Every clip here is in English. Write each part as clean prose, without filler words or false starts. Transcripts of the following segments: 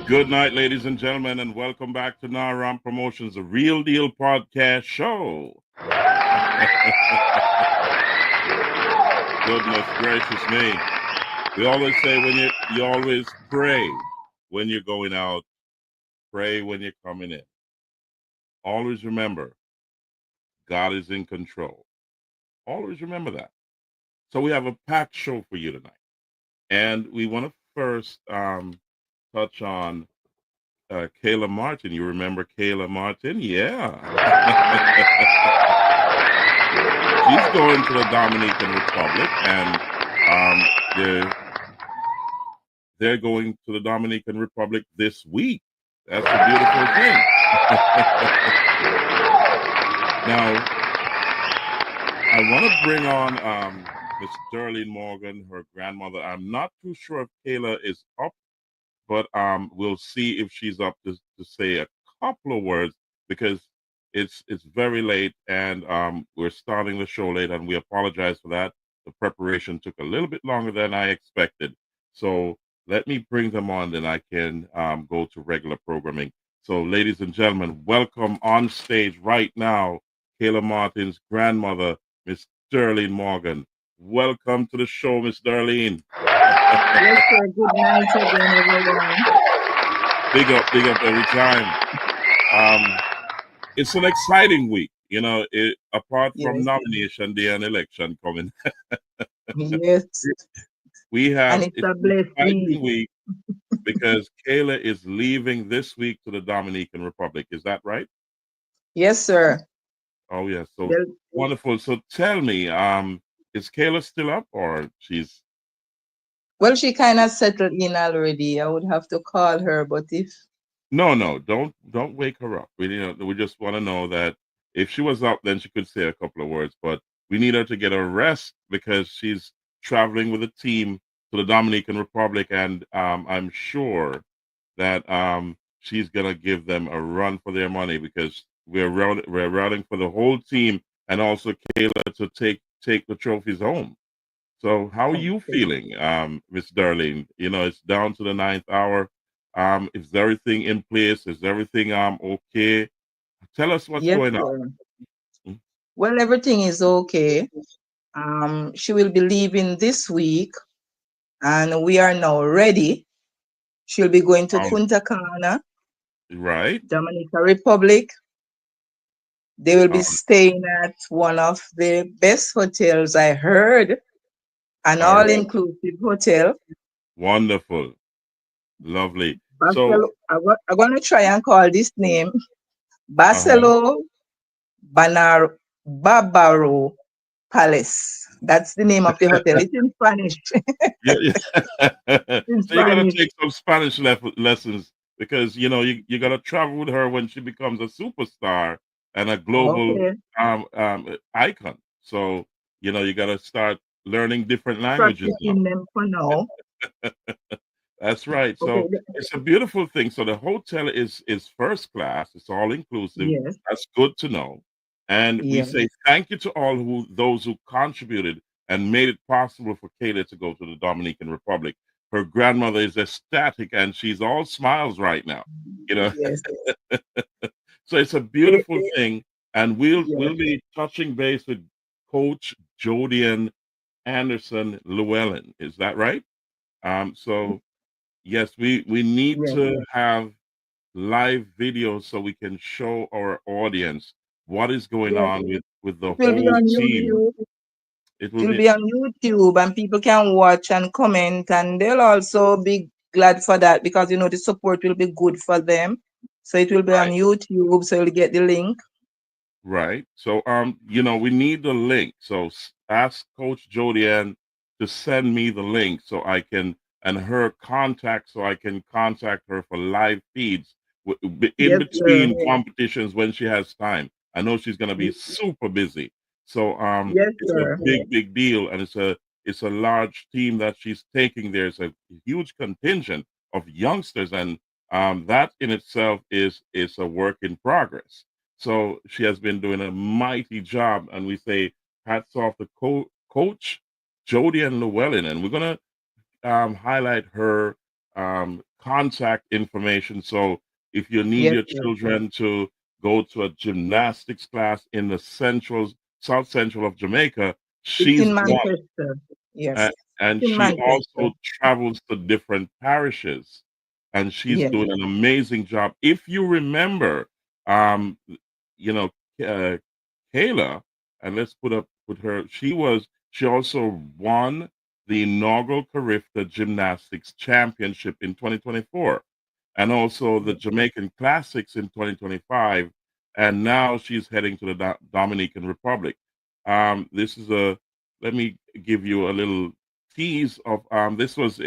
Good night, ladies and gentlemen, and welcome back to RAMP Promotions, the Real Deal Podcast Show. Goodness gracious me. We always say when you always pray when you're going out, pray when you're coming in. Always remember, God is in control. Always remember that. So we have a packed show for you tonight. And we want to first touch on Kayla Martin. You remember Kayla Martin? Yeah. She's going to the Dominican Republic, and they're going to the Dominican Republic this week. That's a beautiful thing. Now, I want to bring on Miss Darlene Morgan, her grandmother. I'm not too sure if Kayla is up, but we'll see if she's up to say a couple of words, because it's very late, and we're starting the show late, and we apologize for that. The preparation took a little bit longer than I expected. So let me bring them on, then I can go to regular programming. So ladies and gentlemen, welcome on stage right now, Kayla Martin's grandmother, Miss Darlene Morgan. Welcome to the show, Miss Darlene. Yes, sir. Good night again, everyone. Big up every time. It's an exciting week, apart from Yes, nomination day and election coming. yes. We And have it's it's a an blessed exciting week. week because Kayla is leaving this week to the Dominican Republic. Is that right? Yes, sir. Oh yeah, so Well, wonderful. So tell me, is Kayla still up, or she's well, she kind of settled in already. I would have to call her, but if no, don't wake her up. We just want to know that if she was up, then she could say a couple of words, but we need her to get a rest because she's traveling with a team to the Dominican Republic, and I'm sure that she's gonna give them a run for their money, because we're routing for the whole team, and also Kayla to take the trophies home. So how are you okay. feeling, Miss Darlene? It's down to the ninth hour. Is everything in place? Is everything okay? Tell us what's Yes, going on. sir. Mm. Well, everything is okay. She will be leaving this week, and we are now ready. She'll be going to Um, Punta Cana, right. Dominica Republic. They will be Um, staying at one of the best hotels I heard, an all right. all-inclusive hotel. Wonderful. Lovely. So, I'm going to try and call this name uh-huh. Barcelo Barbaro Palace. That's the name of the hotel. It's in Spanish. Yeah, yeah. In So you got to Spanish. take some Spanish lessons, because you got to travel with her when she becomes a superstar and a global Okay. icon. So you got to start learning different languages now. Practicing them for now. That's right. Okay. So it's a beautiful thing. So the hotel is first class. It's all inclusive. Yes. That's good to know. And we Yes. say thank you to all those who contributed and made it possible for Kayla to go to the Dominican Republic. Her grandmother is ecstatic, and she's all smiles right now. You know, Yes. so it's a Eh, beautiful thing. And we'll yes. be touching base with Coach Jodian Anderson Llewellyn. Is that right? So yes, we need Yes. to have live videos so we can show our audience what is going Yes. on with the It will be whole on team. YouTube. It It will will be be on YouTube, and people can watch and comment, and they'll also be glad for that because the support will be good for them. So it will be on right, YouTube, so you'll get the link. right. So we need the link. So ask Coach Jodian to send me the link so I can, and her contact, so I can contact her for live feeds in Yes, sir. between competitions when she has time. I know she's gonna be super busy. So Yes, it's a sir. big deal, and it's a large team that she's taking. There's a huge contingent of youngsters, and that in itself is a work in progress. So she has been doing a mighty job, and we say hats off to Coach Jody and Llewellyn, and we're gonna highlight her contact information. So if you need Yes, your sir. children to go to a gymnastics class in the South Central of Jamaica, It's she's in one. Manchester. A- Yes. It's and in she Manchester. also travels to different parishes, and she's Yes. doing an amazing job. If you remember, um, you know, uh, Kayla, and let's put her. She also won the inaugural Carifta Gymnastics Championship in 2024, and also the Jamaican Classics in 2025, and now she's heading to the Dominican Republic. This is a Let me give you a little tease of this was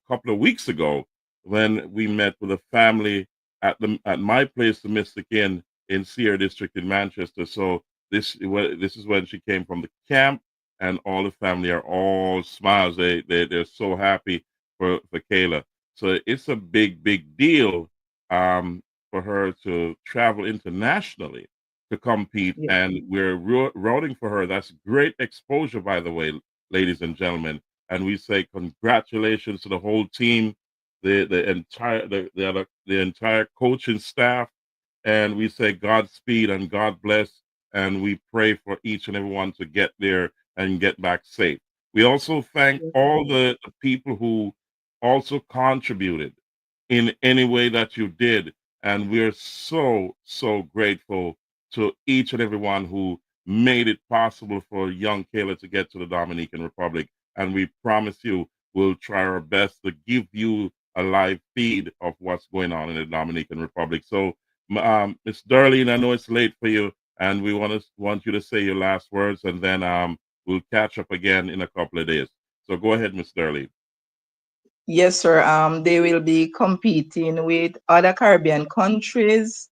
couple of weeks ago when we met with a family at my place, the Mystic Inn in Sierra District in Manchester. So this is when she came from the camp, and all the family are all smiles. They're so happy for Kayla. So it's a big deal for her to travel internationally to compete, Yes. and we're rooting for her. That's great exposure, by the way, ladies and gentlemen. And we say congratulations to the whole team, the entire coaching staff, and we say Godspeed and God bless, and we pray for each and everyone to get there and get back safe. We also thank Yes, all sir. the people who also contributed in any way that you did, and we're so grateful to each and everyone who made it possible for young Kayla to get to the Dominican Republic. And we promise you, we'll try our best to give you a live feed of what's going on in the Dominican Republic. So, Miss Darlene, I know it's late for you, and we want you to say your last words, and then we'll catch up again in a couple of days. So go ahead, Miss Darlene. Yes, sir. They will be competing with other Caribbean countries.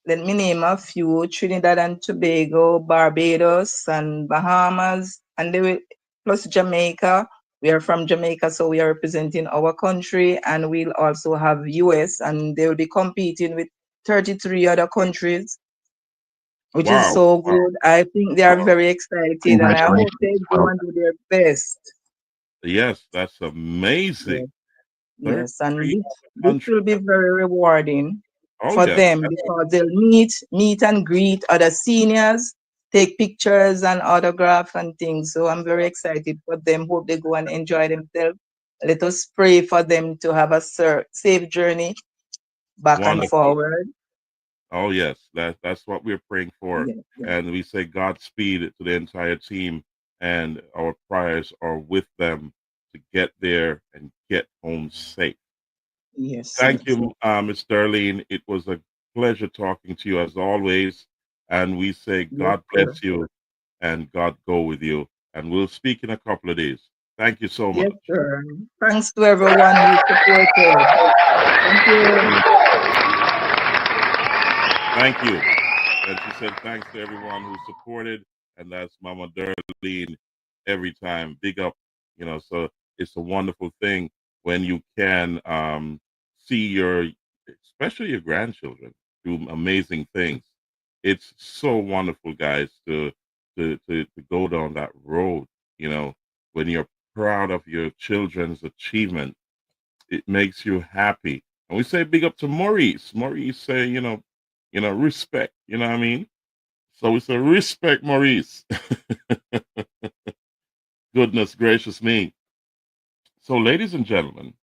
Let me name a few: Trinidad and Tobago, Barbados, and Bahamas, and they will plus Jamaica. We are from Jamaica, so we are representing our country, and we'll also have US, and they will be competing with 33 other countries, which is Wow. so good. I think they are very excited, and I hope they go and do their best. Yes, that's amazing. Yes, yes, and 33 this countries. will be very rewarding Oh, for yes. them because they'll meet and greet other seniors, take pictures and autograph and things. So I'm very excited for them. Hope they go and enjoy themselves. Let us pray for them to have a safe journey back and Wonderful. forward. Oh, yes. That's what we're praying for. Yes, yes, And we say Godspeed to the entire team, and our prayers are with them to get there and get home safe. yes, Thank yes, you, Ms. Darlene. It was a pleasure talking to you as always. And we say yes, God sir. bless you and God go with you. And we'll speak in a couple of days. Thank you so Yes, much. sir. Thanks to everyone who supported. Thank you. Thank you. And she said, thanks to everyone who supported. And that's Mama Darlene every time. Big up, so it's a wonderful thing when you can see especially your grandchildren, do amazing things. It's so wonderful, guys, to go down that road, when you're proud of your children's achievement. It makes you happy. And we say big up to Maurice. Maurice say, respect, you know what I mean? So we say respect, Maurice. Goodness gracious me. So, ladies and gentlemen,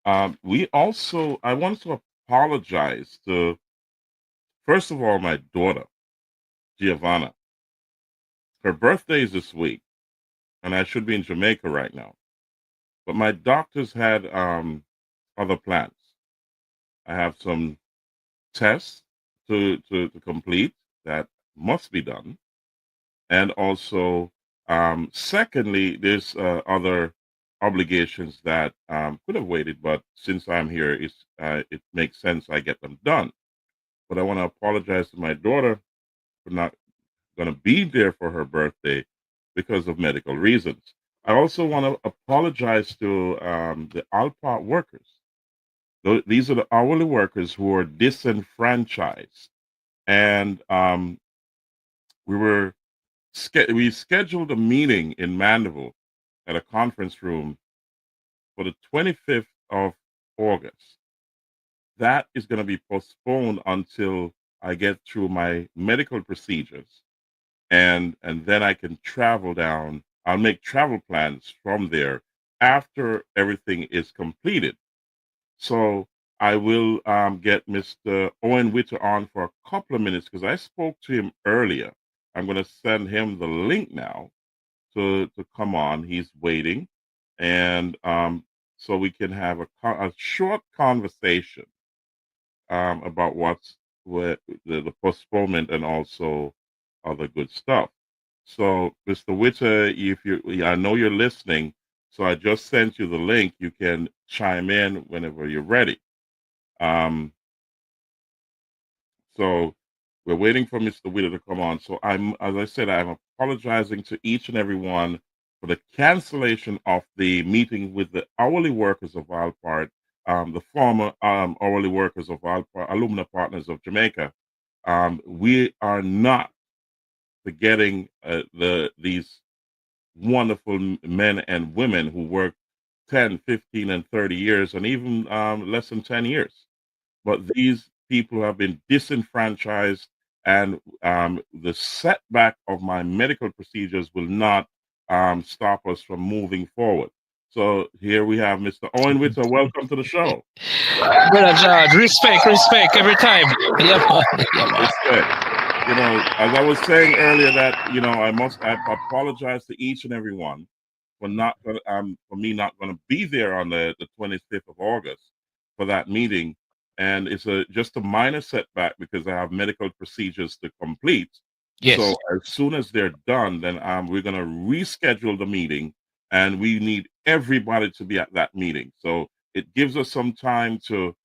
I wanted to apologize to, first of all, my daughter, Giovanna. Her birthday is this week, and I should be in Jamaica right now. But my doctors had other plans. I have some tests to complete that must be done. And also, secondly, there's other obligations that could have waited, but since I'm here, it makes sense I get them done. But I want to apologize to my daughter for not going to be there for her birthday because of medical reasons. I also want to apologize to the Alpha workers. These are the hourly workers who are disenfranchised, and we were we scheduled a meeting in Mandeville at a conference room for the 25th of August. That is going to be postponed until I get through my medical procedures, and then I can travel down. I'll make travel plans from there after everything is completed. So I will get Mr. Owen Witter on for a couple of minutes because I spoke to him earlier. I'm going to send him the link now to come on. He's waiting, and so we can have a short conversation about what the postponement and also other good stuff. So, Mr. Witter, if you, I know you're listening, so I just sent you the link. You can chime in whenever you're ready. So we're waiting for Mr. Witter to come on. So as I said, I'm apologizing to each and every one for the cancellation of the meeting with the hourly workers of Alpart, the former hourly workers of Alpart, Alumna Partners of Jamaica. We are not forgetting these wonderful men and women who work 10, 15, and 30 years, and even less than 10 years. But these people have been disenfranchised, and the setback of my medical procedures will not stop us from moving forward. So here we have Mr. Owen Witter. Welcome to the show. Brother George, respect every time. Yeah, man. Yeah, man. Respect. You know, as I was saying earlier, that I apologize to each and every one for me not going to be there on the 25th of August for that meeting, and it's just a minor setback because I have medical procedures to complete. Yes. So as soon as they're done, then we're going to reschedule the meeting, and we need everybody to be at that meeting. So it gives us some time to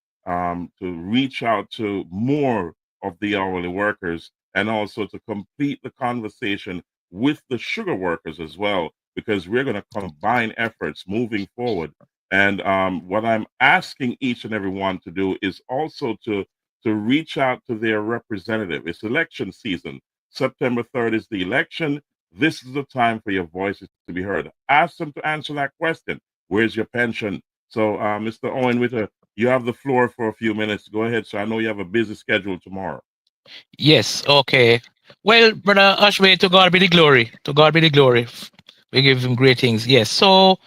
reach out to more of the hourly workers, and also to complete the conversation with the sugar workers as well, because we're going to combine efforts moving forward. And what I'm asking each and every one to do is also to reach out to their representative. It's election season. September 3rd is the election. This is the time for your voices to be heard. Ask them to answer that question. Where's your pension? So, Mr. Owen Witter, you have the floor for a few minutes. Go ahead, sir. I know you have a busy schedule tomorrow. Yes, okay. Well, Brother Ashway, to God be the glory. To God be the glory. We give him great things. Yes. So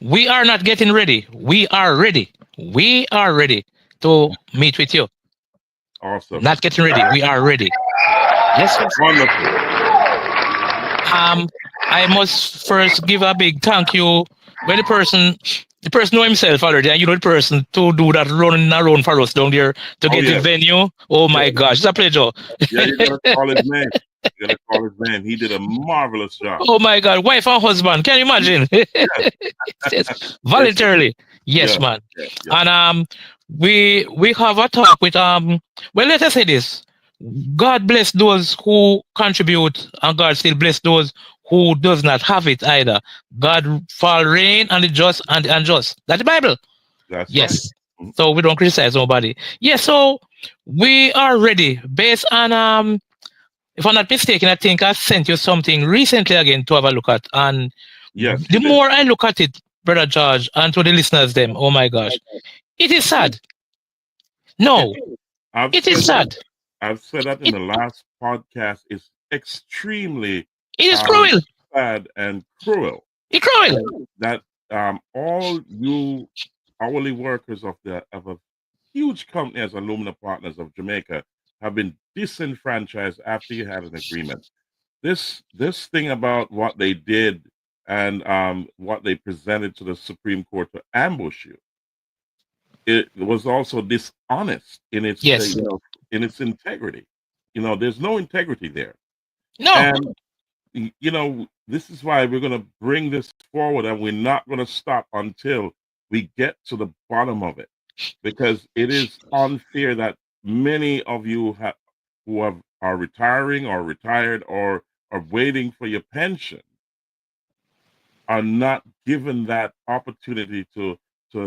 we are not getting ready. We are ready. We are ready to meet with you. Awesome. Not getting ready. We are ready. Yes, yes. Wonderful. I must first give a big thank you. Well, the person know himself already, and you know the person to do that running around for us down there to get the venue. Oh my gosh, it's a pleasure. Yeah, you gotta call his name. You gotta call his name. He did a marvelous job. Oh my God, wife and husband, can you imagine? Yes. Voluntarily, yes, man. And we have a talk with well, let us say this. God bless those who contribute, and God still bless those who does not have it either. God fall rain on the just and the unjust. That's the Bible. That's yes. right. So we don't criticize nobody. Yes, so we are ready based on if I'm not mistaken, I think I sent you something recently again to have a look at. And yes, the more I look at it, Brother George, and to the listeners, them, oh my gosh, it is sad. No, it is sad. I've said that in the last podcast. It's extremely it is cruel. Sad and cruel. It's cruel. That all you hourly workers of a huge company as Alumna Partners of Jamaica have been disenfranchised after you had an agreement. This thing about what they did and what they presented to the Supreme Court to ambush you, it was also dishonest in its in its integrity. There's no integrity there. No. And this is why we're going to bring this forward, and we're not going to stop until we get to the bottom of it, because it is unfair that many of you are retiring or retired or are waiting for your pension are not given that opportunity to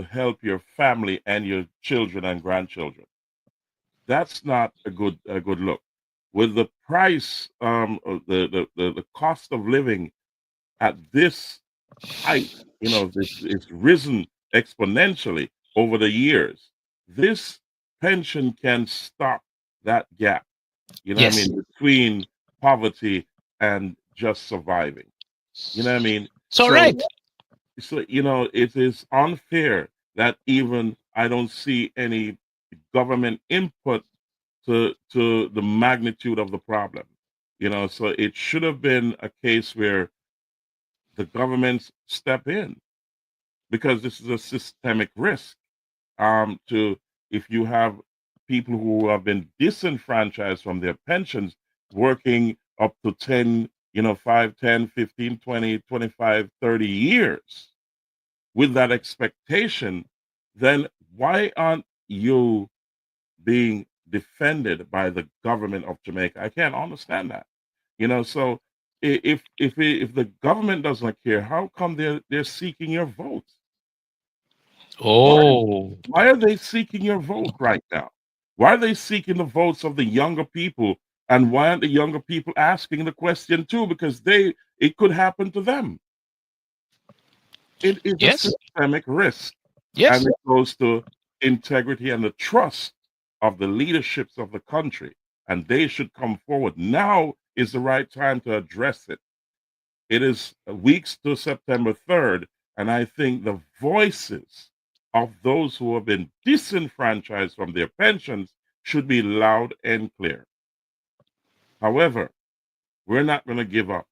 help your family and your children and grandchildren. That's not a good look. With the price, the cost of living at this height, it's risen exponentially. over the years, this pension can stop that gap, you know what I Yes. mean, between poverty and just surviving. You know what I mean? So right. So you know, it is unfair that even I don't see any government input to the magnitude of the problem. You know, so it should have been a case where the governments step in, because this is a systemic risk. To If you have people who have been disenfranchised from their pensions, working up to 10, 5, 10, 15, 20, 25, 30 years with that expectation, then why aren't you being defended by the government of Jamaica? I can't understand that. So if the government doesn't care, how come they're seeking your vote? Why Oh, why are they seeking your vote right now? Why are they seeking the votes of the younger people? And why aren't the younger people asking the question too? Because it could happen to them. It is a yes. systemic risk. And Yes. it goes to integrity and the trust of the leaderships of the country. And they should come forward. Now is the right time to address it. It is weeks to September 3rd. And I think the voices of those who have been disenfranchised from their pensions should be loud and clear. However, we're not going to give up,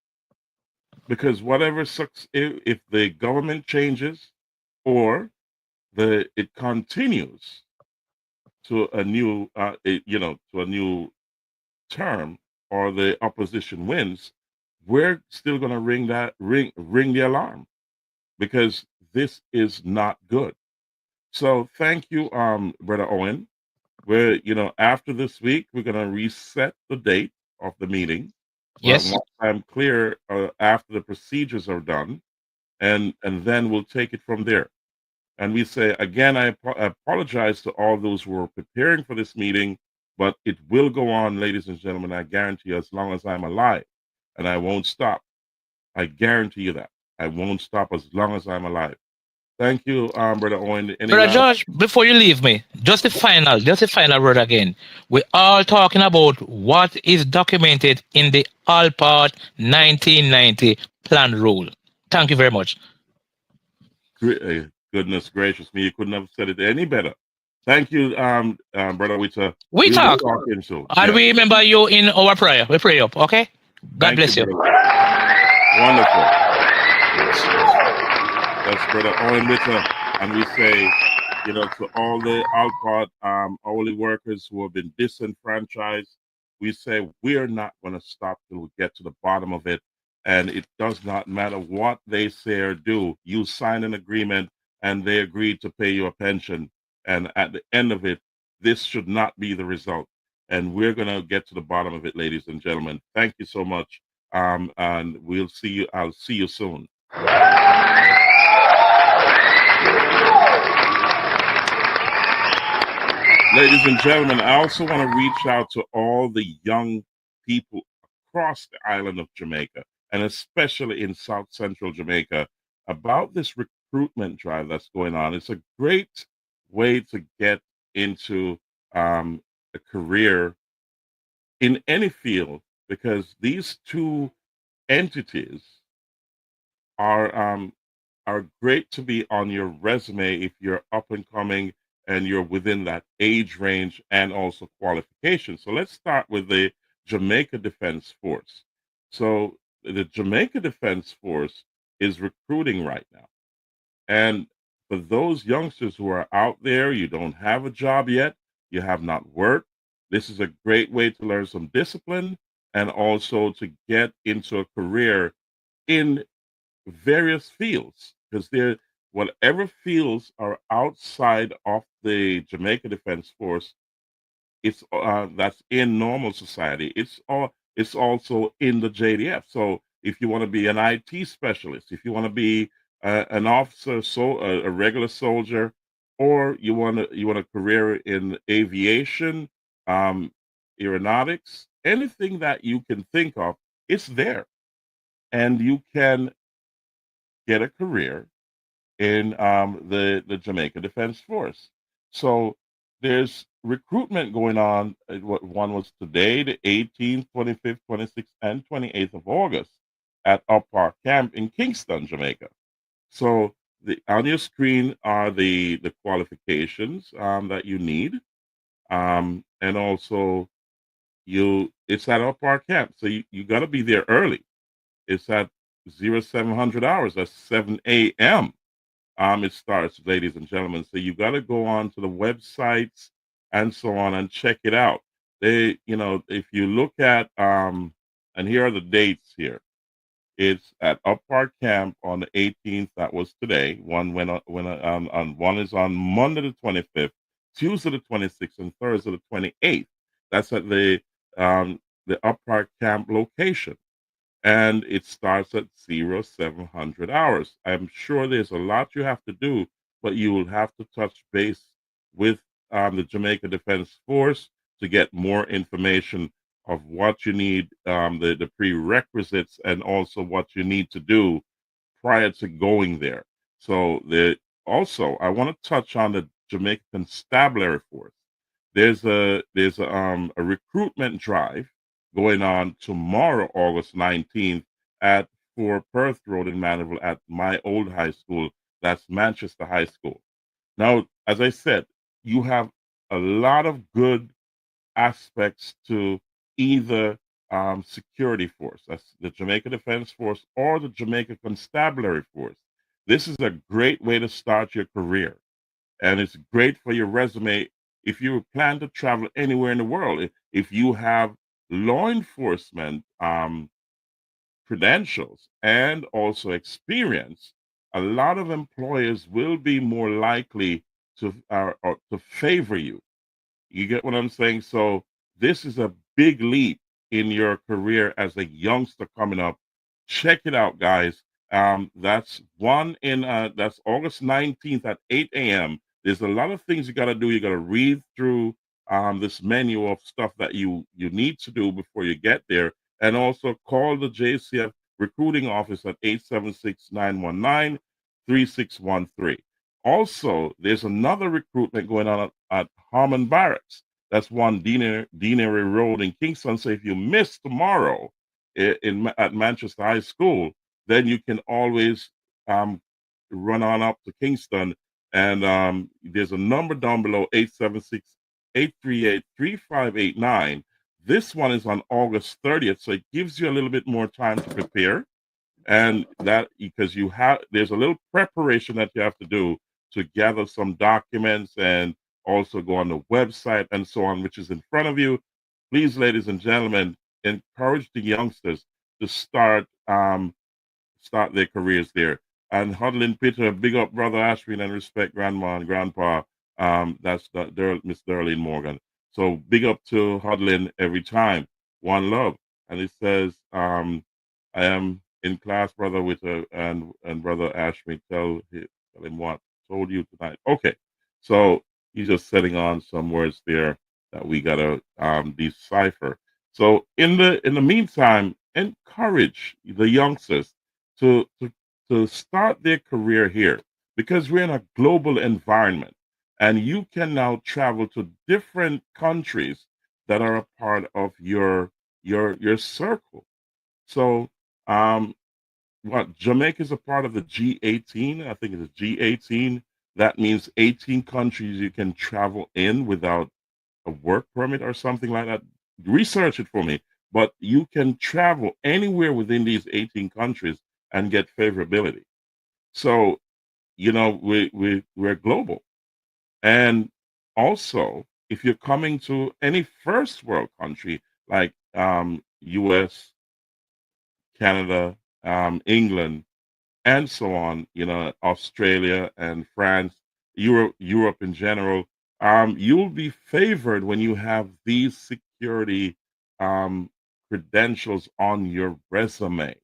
because whatever sucks, if the government changes or it continues to a new, to a new term, or the opposition wins, we're still going to ring the alarm, because this is not good. So thank you, Brother Owen. After this week, we're going to reset the date of the meeting. But Yes. once I'm clear, after the procedures are done, and then we'll take it from there. And we say, again, I apologize to all those who are preparing for this meeting, but it will go on, ladies and gentlemen. I guarantee you, as long as I'm alive, and I won't stop. I guarantee you that. I won't stop as long as I'm alive. Thank you, Brother Owen. Any Brother last? George, before you leave me, just the final word again. We're all talking about what is documented in the Allpart 1990 plan rule. Thank you very much. Goodness gracious me, you couldn't have said it any better. Thank you, Brother Wita. We We'll be talk, talking soon. and Yes. we remember you in our prayer. We pray up, okay? God Thank you, bless you. Brother. Wonderful. That's Brother Owen Witter. And we say, to all the Alpart hourly workers who have been disenfranchised, we say we're not going to stop till we get to the bottom of it. And it does not matter what they say or do. You sign an agreement and they agreed to pay you a pension. And at the end of it, this should not be the result. And we're going to get to the bottom of it, ladies and gentlemen. Thank you so much. And we'll see you. I'll see you soon. Ladies and gentlemen, I also want to reach out to all the young people across the island of Jamaica, and especially in South Central Jamaica, about this recruitment drive that's going on. It's a great way to get into a career in any field, because these two entities are are great to be on your resume if you're up and coming and you're within that age range and also qualification. So let's start with the Jamaica Defense Force. So the Jamaica Defense Force is recruiting right now. And for those youngsters who are out there, you don't have a job yet, you have not worked, this is a great way to learn some discipline and also to get into a career in various fields, because they're whatever fields are outside of the Jamaica Defense Force, it's that's in normal society. It's also in the JDF. So if you want to be an IT specialist, if you want to be an officer, so a regular soldier, or you want a career in aviation, um, aeronautics, anything that you can think of, it's there, and you can get a career in the Jamaica Defense Force. So there's recruitment going on. One was today, the 18th, 25th, 26th, and 28th of August at Up Park Camp in Kingston, Jamaica. So on your screen are the qualifications that you need, and also it's at Up Park Camp, so you got to be there early. It's at 0700 hours. That's 7 a.m. It starts, ladies and gentlemen. So you got to go on to the websites and so on and check it out. If you look at, and here are the dates here. It's at Up Park Camp on the 18th. That was today. One one is on Monday the 25th, Tuesday the 26th, and Thursday the 28th. That's at the Up Park Camp location, and it starts at 0700 hours. I'm sure there's a lot you have to do, but you will have to touch base with the Jamaica Defense Force to get more information of what you need, the prerequisites, and also what you need to do prior to going there. So also I want to touch on the Jamaica Constabulary Force. There's a recruitment drive going on tomorrow, August 19th, at 4 Perth Road in Mandeville at my old high school. That's Manchester High School. Now, as I said, you have a lot of good aspects to either security force, that's the Jamaica Defense Force, or the Jamaica Constabulary Force. This is a great way to start your career, and it's great for your resume if you plan to travel anywhere in the world. If you have law enforcement credentials and also experience, a lot of employers will be more likely to favor you. You get what I'm saying? So this is a big leap in your career as a youngster coming up. Check it out, guys. That's August 19th at 8 a.m. There's a lot of things you got to do. You got to read through this menu of stuff that you need to do before you get there, and also call the JCF recruiting office at 876-919-3613. Also, there's another recruitment going on at Harmon Barracks. That's one Deanery Road in Kingston. So if you miss tomorrow at Manchester High School, then you can always run on up to Kingston. And there's a number down below, 876-838-3589. This one is on August 30th, so it gives you a little bit more time to prepare. And that because there's a little preparation that you have to do to gather some documents and also go on the website and so on, which is in front of you. Please, ladies and gentlemen, encourage the youngsters to start their careers there. And Huddling Peter, big up brother Ashwin, and respect grandma and grandpa. That's Miss Darlene Morgan. So big up to Huddling every time. One love. And it says, I am in class, brother, with and brother Ashwin. Tell him what told you tonight. Okay, so he's just setting on some words there that we gotta decipher. So in the meantime, encourage the youngsters to start their career here, because we're in a global environment, and you can now travel to different countries that are a part of your circle. So what Jamaica is a part of the G18. I think it's G18. That means 18 countries you can travel in without a work permit or something like that. Research it for me. But you can travel anywhere within these 18 countries and get favorability. So, we're global. And also, if you're coming to any first world country like US, Canada, England, and so on, Australia and France, Europe in general, you'll be favored when you have these security credentials on your resume.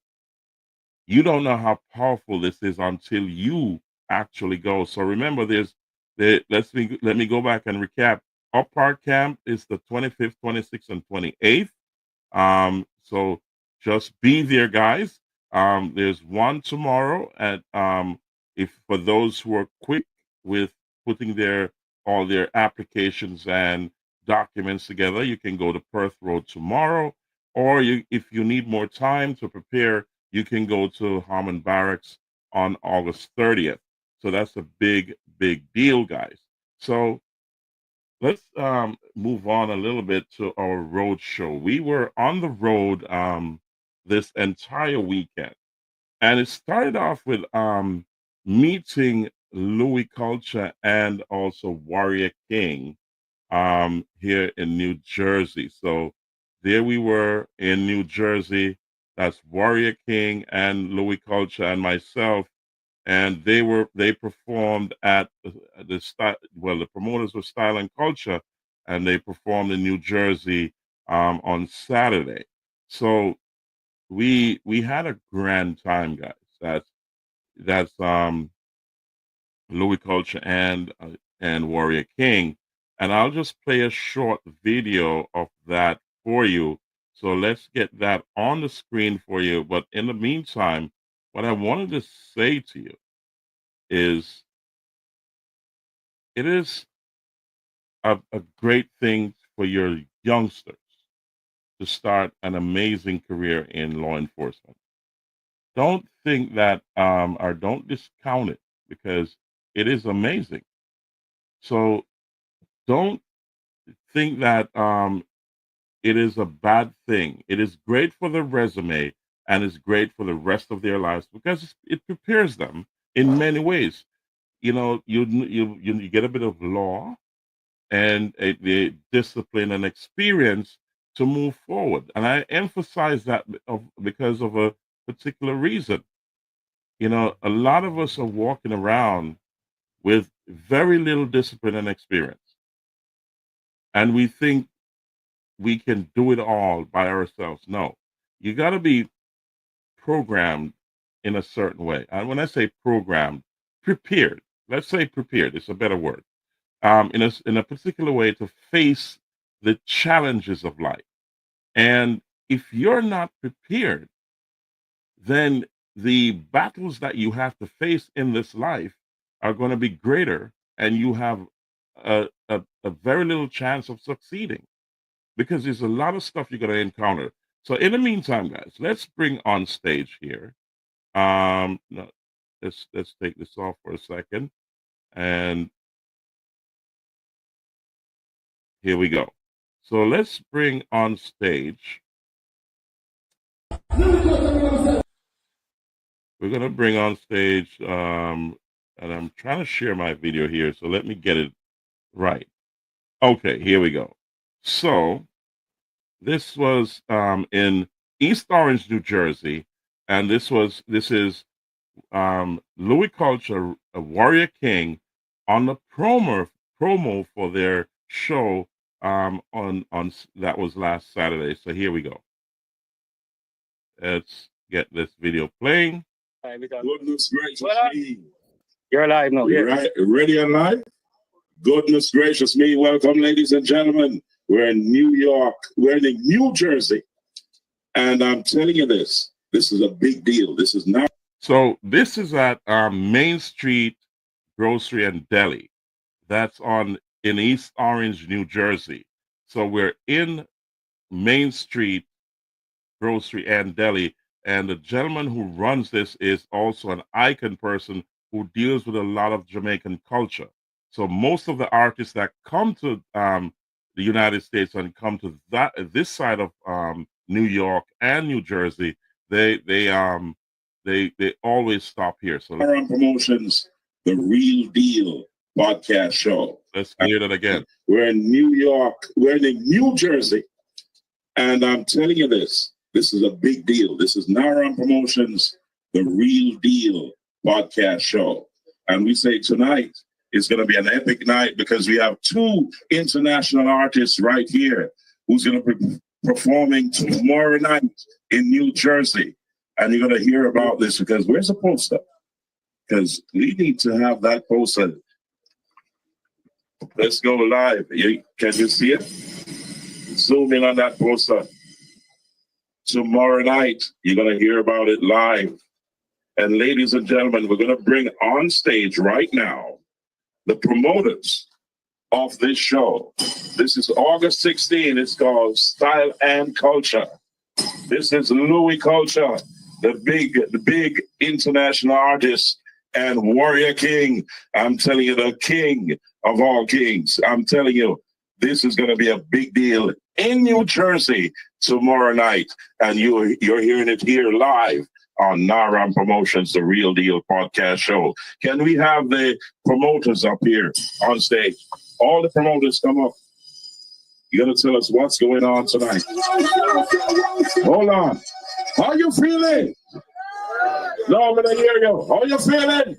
You don't know how powerful this is until you actually go. So remember, let me go back and recap. Up Park Camp is the 25th, 26th, and 28th. So just be there, guys. There's one tomorrow at if for those who are quick with putting all their applications and documents together, you can go to Perth Road tomorrow, or if you need more time to prepare, you can go to Harmon Barracks on August 30th. So that's a big, big deal, guys. So let's move on a little bit to our road show. We were on the road this entire weekend, and it started off with meeting Louis Culture and also Warrior King here in New Jersey. So there we were in New Jersey. That's Warrior King and Louis Culture and myself, and they performed at the promoters were Style and Culture, and they performed in New Jersey on Saturday. So we had a grand time, guys. That's Louis Culture and Warrior King, and I'll just play a short video of that for you. So let's get that on the screen for you. But in the meantime, what I wanted to say to you is it is a great thing for your youngsters to start an amazing career in law enforcement. Don't think that or don't discount it, because it is amazing. So don't think that it is a bad thing. It is great for their resume, and it's great for the rest of their lives, because it prepares them in many ways. You know, you get a bit of law and the discipline and experience to move forward. And I emphasize that because of a particular reason. You know, a lot of us are walking around with very little discipline and experience, and we think we can do it all by ourselves. No, you got to be programmed in a certain way. And when I say programmed, prepared. Let's say prepared. It's a better word. In a particular way to face the challenges of life. And if you're not prepared, then the battles that you have to face in this life are going to be greater, and you have a very little chance of succeeding, because there's a lot of stuff you're going to encounter. So in the meantime, guys, let's bring on stage here. No, let's take this off for a second, and here we go. So let's bring on stage. We're going to bring on stage, and I'm trying to share my video here, so let me get it right. Okay, here we go. So this was in East Orange, New Jersey, and this is Louis Culture, Warrior King, on the promo for their show on that was last Saturday. So here we go. Let's get this video playing. Goodness gracious me. You're live now. You're right. Ready and live? Goodness gracious me. Welcome, ladies and gentlemen. We're in New York. We're in New Jersey. And I'm telling you this is a big deal. This is not. So this is at Main Street Grocery and Deli. That's in East Orange, New Jersey. So we're in Main Street Grocery and Deli, and the gentleman who runs this is also an icon person who deals with a lot of Jamaican culture. So most of the artists that come to the United States and come to this side of New York and New Jersey, they always stop here. So RAMP Promotions, the real deal podcast show. Let's hear that again. We're in New York. We're in New Jersey, and I'm telling you this is a big deal. This is RAMP Promotions, the real deal podcast show. And we say tonight is going to be an epic night, because we have two international artists right here who's going to be performing tomorrow night in New Jersey. And you're going to hear about this, because where's the poster? Because we need to have that poster. Let's go live. Can you see it? Zoom in on that poster. Tomorrow night, you're going to hear about it live. And ladies and gentlemen, we're going to bring on stage right now the promoters of this show. This is August 16. It's called Style and Culture. This is Louis Culture, the big international artist and warrior king. I'm telling you, the king of all kings. I'm telling you, this is going to be a big deal in New Jersey tomorrow night. And you're hearing it here live on RAMP Promotions, the Real Deal podcast show. Can we have the promoters up here on stage? All the promoters come up. You got to tell us what's going on tonight. Hold on. How you feeling? No, I'm going to hear you. How you feeling?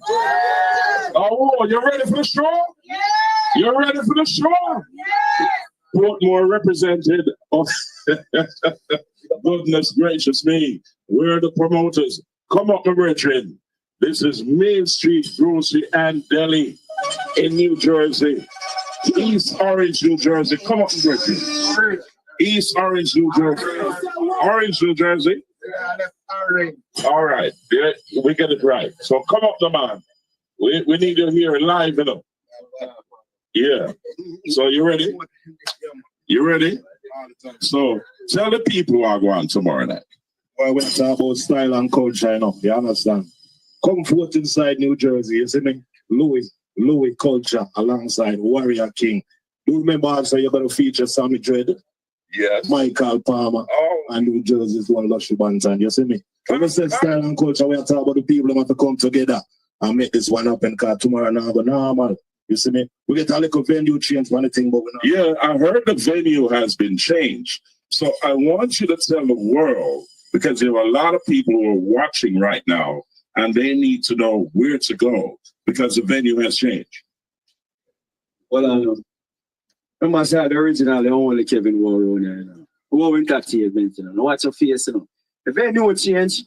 Oh, you ready for the show? You ready for the show? Portmore represented. Oh, goodness gracious me. We're the promoters. Come up, my brethren. This is Main Street Grocery and Deli in New Jersey. East Orange, New Jersey. Come up, my brethren. East Orange, New Jersey. Orange, New Jersey. All right. Yeah, we get it right. So come up, the man. We need you here live, you know. Yeah. So you ready? You ready? So tell the people who are going tomorrow night. Well, we're talking about style and culture, you know. You understand? Come forth inside New Jersey, you see me? Louis Culture alongside Warrior King. Do you remember also you're going to feature Sammy Dread? Yes. Michael Palmer. Oh. And New Jersey's one luxury bantan, you see me? When we say style and culture, we are talking about the people who want to come together and make this one happen, because tomorrow now go normal. You see me? We get a little venue change for anything, but we're not. Yeah, I heard the venue has been changed. So I want you to tell the world, because there are a lot of people who are watching right now, and they need to know where to go because the venue has changed. Well, I must say the original, the only Kevin Warren, you know. We went back to the event, you know. No, what's your face, you know. The venue will change,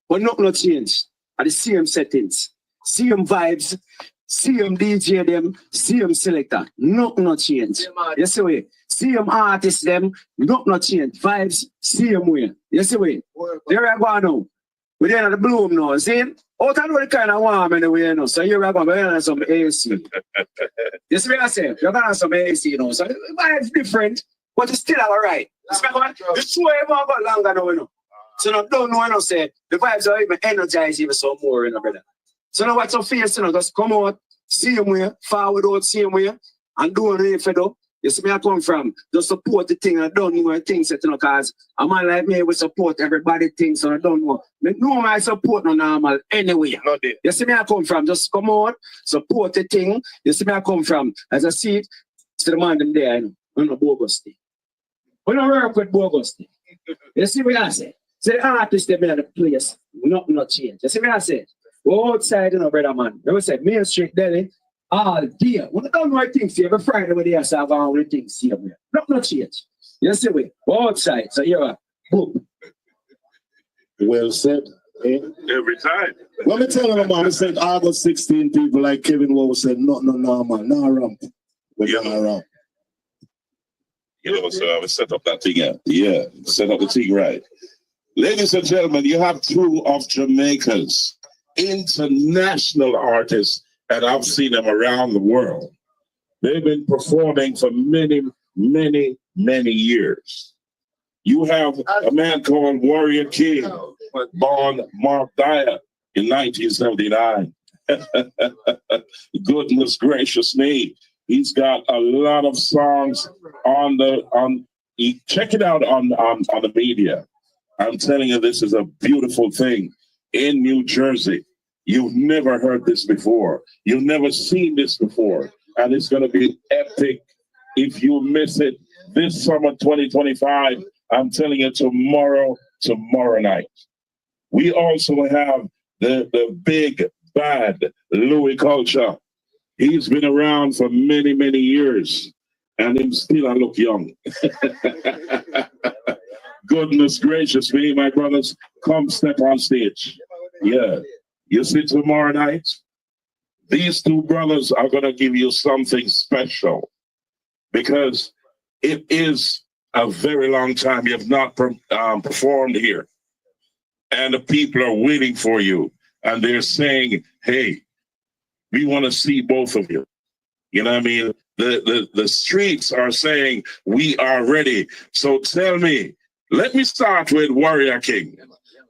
but nothing will change. At the same settings, same vibes, same DJ them, same selector. Nothing will change. You see way. Same artists them, nothing will change. Vibes, same way. You see way. There we go now. We're there at the Bloom now, see? Out of the kind of warm anyway, you know. So here we go, we're going to some AC. You see what I say? You're going to have some AC, you know. So the vibe's different, but it's still all right. The show even got longer now, you know. So now don't know, you know, say, the vibes are even energized even some more, you know, brother. So now what's your face, you know, just come out, same way, forward out, same way, and do it if you do. You see me I come from, just support the thing, I don't know things, you know, because a man like me will support everybody things, so I don't know. No, I support no normal anyway. You see me I come from, just come out, support the thing. You see me I come from, as I see it, to the man them there, you know, I'm not bogus thing. We don't work with bogus thing. You see what I say? So the artists they been at the place, nothing not change. You see what I say? Go outside, you know, brother man. They will say Main Street Deli all day. We don't know things here. Every Friday when they have to have all the things here. Nothing not change. You see we go outside. So here, boom. Well said. Eh? Every time. Let me tell you, man, I said August 16 people like Kevin Woe said, no, man, no ramp. We're not ramp. You know, so I would set up that thing out. Yeah, set up the thing right. Ladies and gentlemen, you have two of Jamaica's international artists, and I've seen them around the world. They've been performing for many, many, many years. You have a man called Warrior King, born Mark Dyer in 1979. Goodness gracious me. He's got a lot of songs check it out on the media. I'm telling you, this is a beautiful thing in New Jersey. You've never heard this before. You've never seen this before. And it's going to be epic if you miss it this summer 2025. I'm telling you, tomorrow night. We also have the big, bad Louis Culture. He's been around for many, many years. And him still I look young. Goodness gracious me, my brothers, come step on stage. Yeah. You see tomorrow night, these two brothers are going to give you something special because it is a very long time you have not performed here. And the people are waiting for you. and they're saying, hey, we want to see both of you. You know what I mean? The streets are saying we are ready. So tell me, let me start with Warrior King.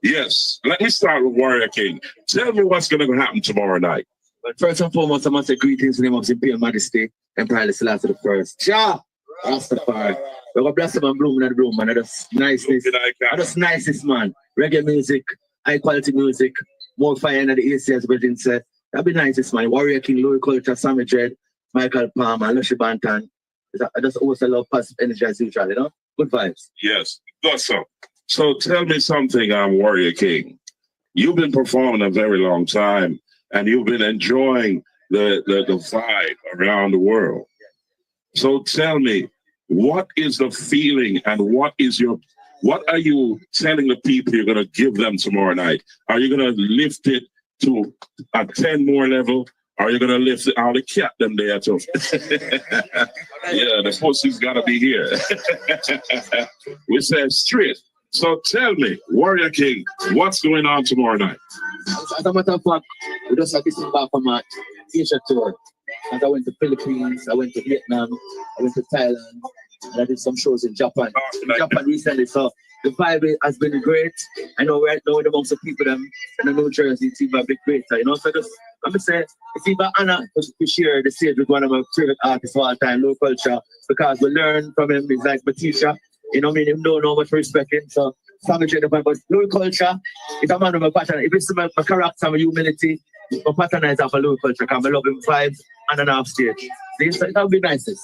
Yes, let me start with Warrior King. Tell me what's going to happen tomorrow night. But first and foremost, I must say greetings in the name of His Imperial Majesty, Emperor Selassie I. Jah! Rastafari. We're going to bless him and bloom in the room, man. That's niceness. That's nicest, man. Reggae music, high quality music, more fire than the AC, as Virgin said. That'd be nicest, man. Warrior King, Louis Culture, Sammy Dread, Michael Palmer, Lushy Bantan. I just always love positive energy as usual, you know? Good vibes. Yes, good so. So tell me something, Warrior King. You've been performing a very long time, and you've been enjoying the vibe around the world. So tell me, what is the feeling and what are you telling the people you're going to give them tomorrow night? Are you going to lift it to a 10 more level? Are you going to lift it out the cat them there too? Yeah, the pussy's got to be here. We said straight. So tell me, Warrior King, what's going on tomorrow night? As a matter of fact, we just had this back from my Asia tour. And I went to Philippines, I went to Vietnam, I went to Thailand, and I did some shows in Japan. Recently, so the vibe has been great. I know right now amongst the people them in New Jersey, it's even a bit greater, you know. So just I'm gonna say it's even honor to share the stage with one of my favorite artists of all time, Low Culture, because we learn from him. He's like my teacher. You know, I mean, him don't know much respect him. So Sammy Dread, but Low Culture is a man of my passion. If it's my character, my humility, my patronize of a Low Culture, because I love him vibes on and off stage. See, so that would be nicest.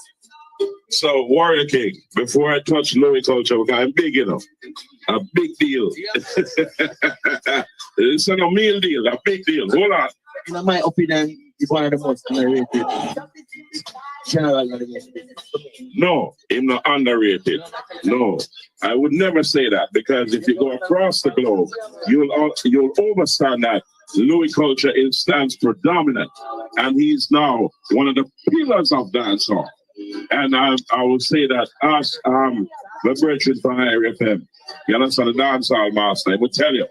So, Warrior King, before I touch Louis Culture, because I'm big enough, a big deal. It's not a meal deal, a big deal. Hold on. In my opinion, he's one of the most underrated. No, I'm not underrated. No, I would never say that, because if you go across the globe, you'll understand that Louis Culture stands for dominant, and he's now one of the pillars of dancehall. And I will say that us, the brethren from IRFM, you understand, the dancehall master, I will tell you,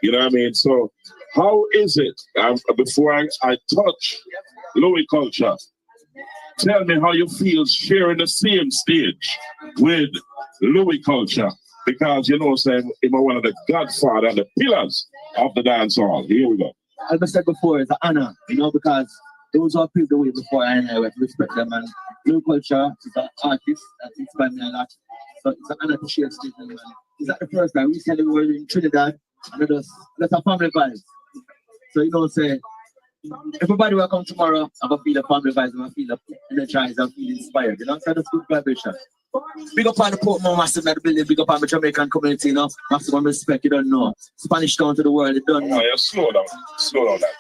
you know what I mean? So, how is it, before I touch Louis Culture, tell me how you feel sharing the same stage with Louis Culture, because, you know, saying he's one of the godfather and the pillars of the dancehall. Here we go. As I said before, it's an honor, you know, because those are paved the way before I respect them. And Louis Culture is an artist that inspired me a lot. So it's an honor to share stage with him. It's not the first time. Recently we were in Trinidad, and that's a family vibe. So, you know, say, everybody will come tomorrow, I'm going to feel the family vibes, I'm going to feel energized, I'm feeling inspired, you know, so that's good vibration. Big up on the Portmore massive in the building, big up on the Jamaican community, you know, maximum respect, you don't know. Spanish town to the world, you don't know. Oh, yeah, slow down that.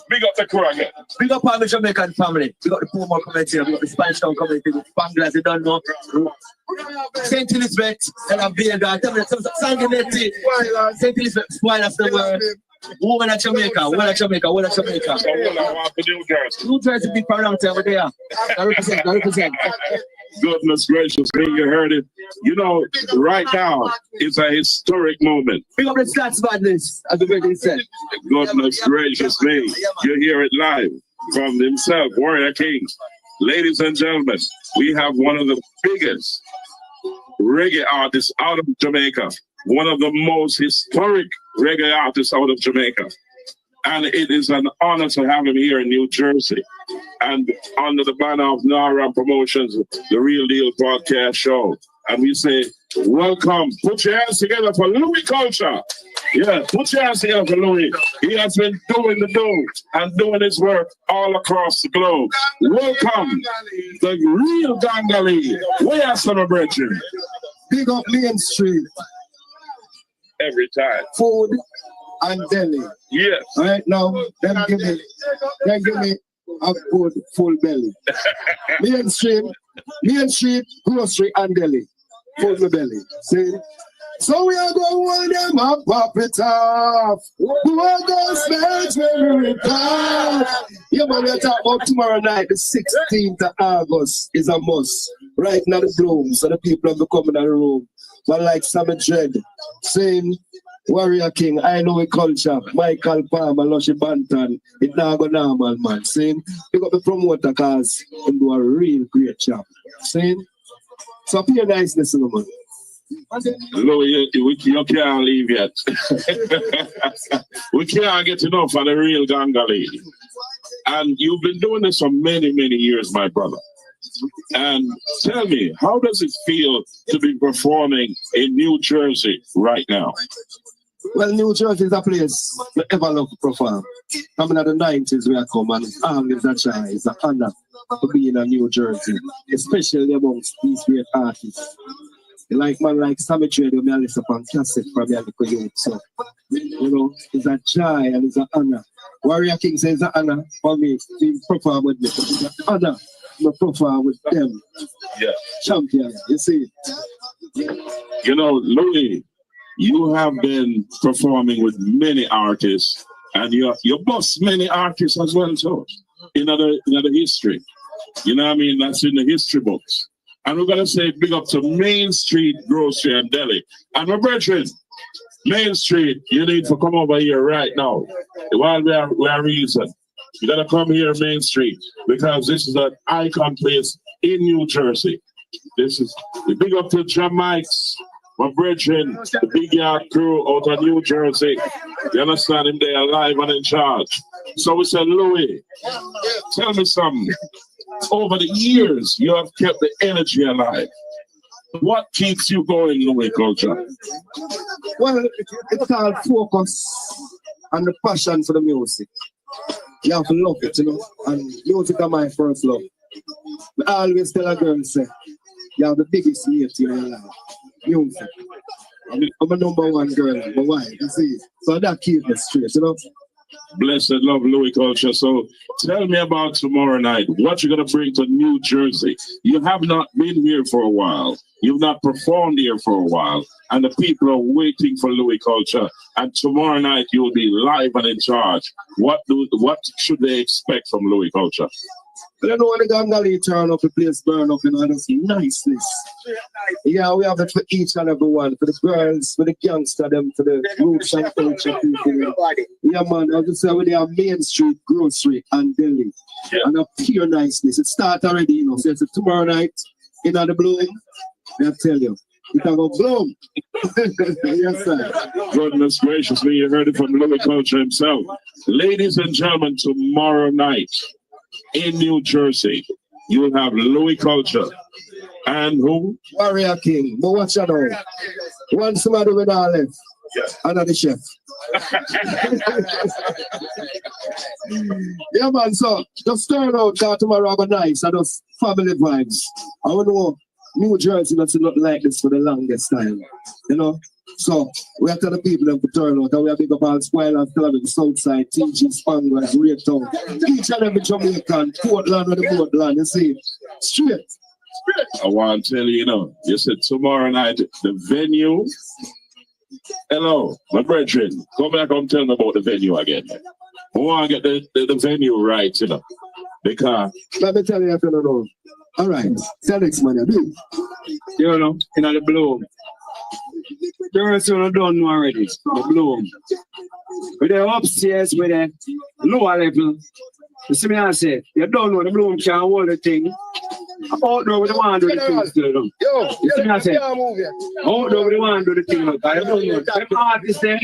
Big up the crew again. Big up on the Jamaican family, big up the Portmore community, big up the Spanish town community, with Bangladesh, you don't know. St. Elizabeth, and I'm Vega, Sanguinetti, St. Elizabeth, spoilers the world. Woman of Jamaica. New Jersey big for a long time over there. I represent. Goodness gracious me, you heard it. You know, right now, it's a historic moment. Big up the stats badness, as the Virgin said. Goodness gracious me, you hear it live from himself, Warrior King. Ladies and gentlemen, we have one of the biggest reggae artists out of Jamaica. One of the most historic reggae artists out of Jamaica. And it is an honor to have him here in New Jersey. And under the banner of RAMP Promotions, the Real Deal podcast show. And we say, welcome. Put your hands together for Louis Culture. Yeah, put your hands together for Louis. He has been doing the do and doing his work all across the globe. Welcome, the real Gangali. Where are some brethren? Big up Main Street. Every time. Food and deli. Yes. Right now, them give me a good full belly. Main Street, grocery and deli. Full the belly. See? So we are going to them up, pop it off. We are going to smash every time. Yeah, man, we're talking about tomorrow night, the 16th of August is a must. Right now, the bloom, so the people have to come in the room. But like Sammy Dread, saying Warrior King, I know a culture. Michael Palmer, Lushy Banton. It's not go normal, man. See? You got the promoter cause and do a real great job. See? So pay niceness, man. Louis, you can't leave yet. We can't get enough of the real Gangali. And you've been doing this for many, many years, my brother. And tell me, how does it feel to be performing in New Jersey right now? Well, New Jersey is a place I ever love to perform. I mean, in the 90s where I come and always a joy, it's an honor to be in a New Jersey, especially amongst these great artists. Like man like Sammy Trade, I listen upon cassette from me and the youth. So, you know, it's a joy and it's an honor. Warrior King says it's an honor for me to perform with me. It's an honor to perform with them. Yeah. Champion, you see. You know, Louis, you have been performing with many artists, and you boss many artists as well, too, in other history. You know what I mean? That's in the history books. And we're going to say big up to Main Street Grocery and Deli. And my brethren, Main Street, you need to come over here right now. While we are reason. You got to come here, Main Street, because this is an icon place in New Jersey. This is the big up to Jamaics, my brethren, the big yard crew out of New Jersey. You understand him? They are alive and in charge. So we said, Louis, tell me something. Over the years, you have kept the energy alive. What keeps you going, Louis Culture? Well, it's called focus and the passion for the music. You have to love it, you know, and music is my first love. I always tell a girl, say, you have the biggest mate in your life, music. I'm a #1 girl, my wife, you see. So that keeps me straight, you know. Blessed love, Louis Culture. So tell me about tomorrow night. What you're going to bring to New Jersey? You have not been here for a while. You've not performed here for a while. And the people are waiting for Louis Culture. And tomorrow night you'll be live and in charge. What should they expect from Louis Culture? I don't know when the Gangali turn up, the place burn up, you know, that's niceness. Yeah, we have it for each and every one, for the girls, for the youngsters, them, for the roots and culture people. Yeah, man, I just say we have Main Street, Grocery, and Deli. Yeah. And a pure niceness. It starts already, you know, so it's tomorrow night, in the bloom, I tell you. It can go bloom. Yes, sir. Goodness gracious me, you heard it from Louis Culture himself. Ladies and gentlemen, tomorrow night, in New Jersey, you will have Louis Culture and who? Warrior King. But watch out now. One somebody with our left. Yeah. Another chef. Yeah, man. So just turn out tomorrow have a nice and just family vibes. I don't know. New Jersey doesn't look like this for the longest time. You know? So we have to tell the people them to turn out, and we have big up all Spoil and Television, Southside, TG, Spangler, Raytown, each and every Jamaican, Portland with the Portland, you see, straight. I want to tell you, you know, you said tomorrow night, the venue. Hello, my brethren, come back and tell me about the venue again. We want to get the venue right, you know, because... Let me tell you if you don't know. All right, Felix, man, you know, in the bloom. The rest of them don't know already. The bloom. With the upstairs, with the lower level. You see me, I say, you don't know the bloom can't hold the thing. Outdoor with the one do the thing still. You see me, I say, outdoor with the one do the thing. I don't know. Them artists there,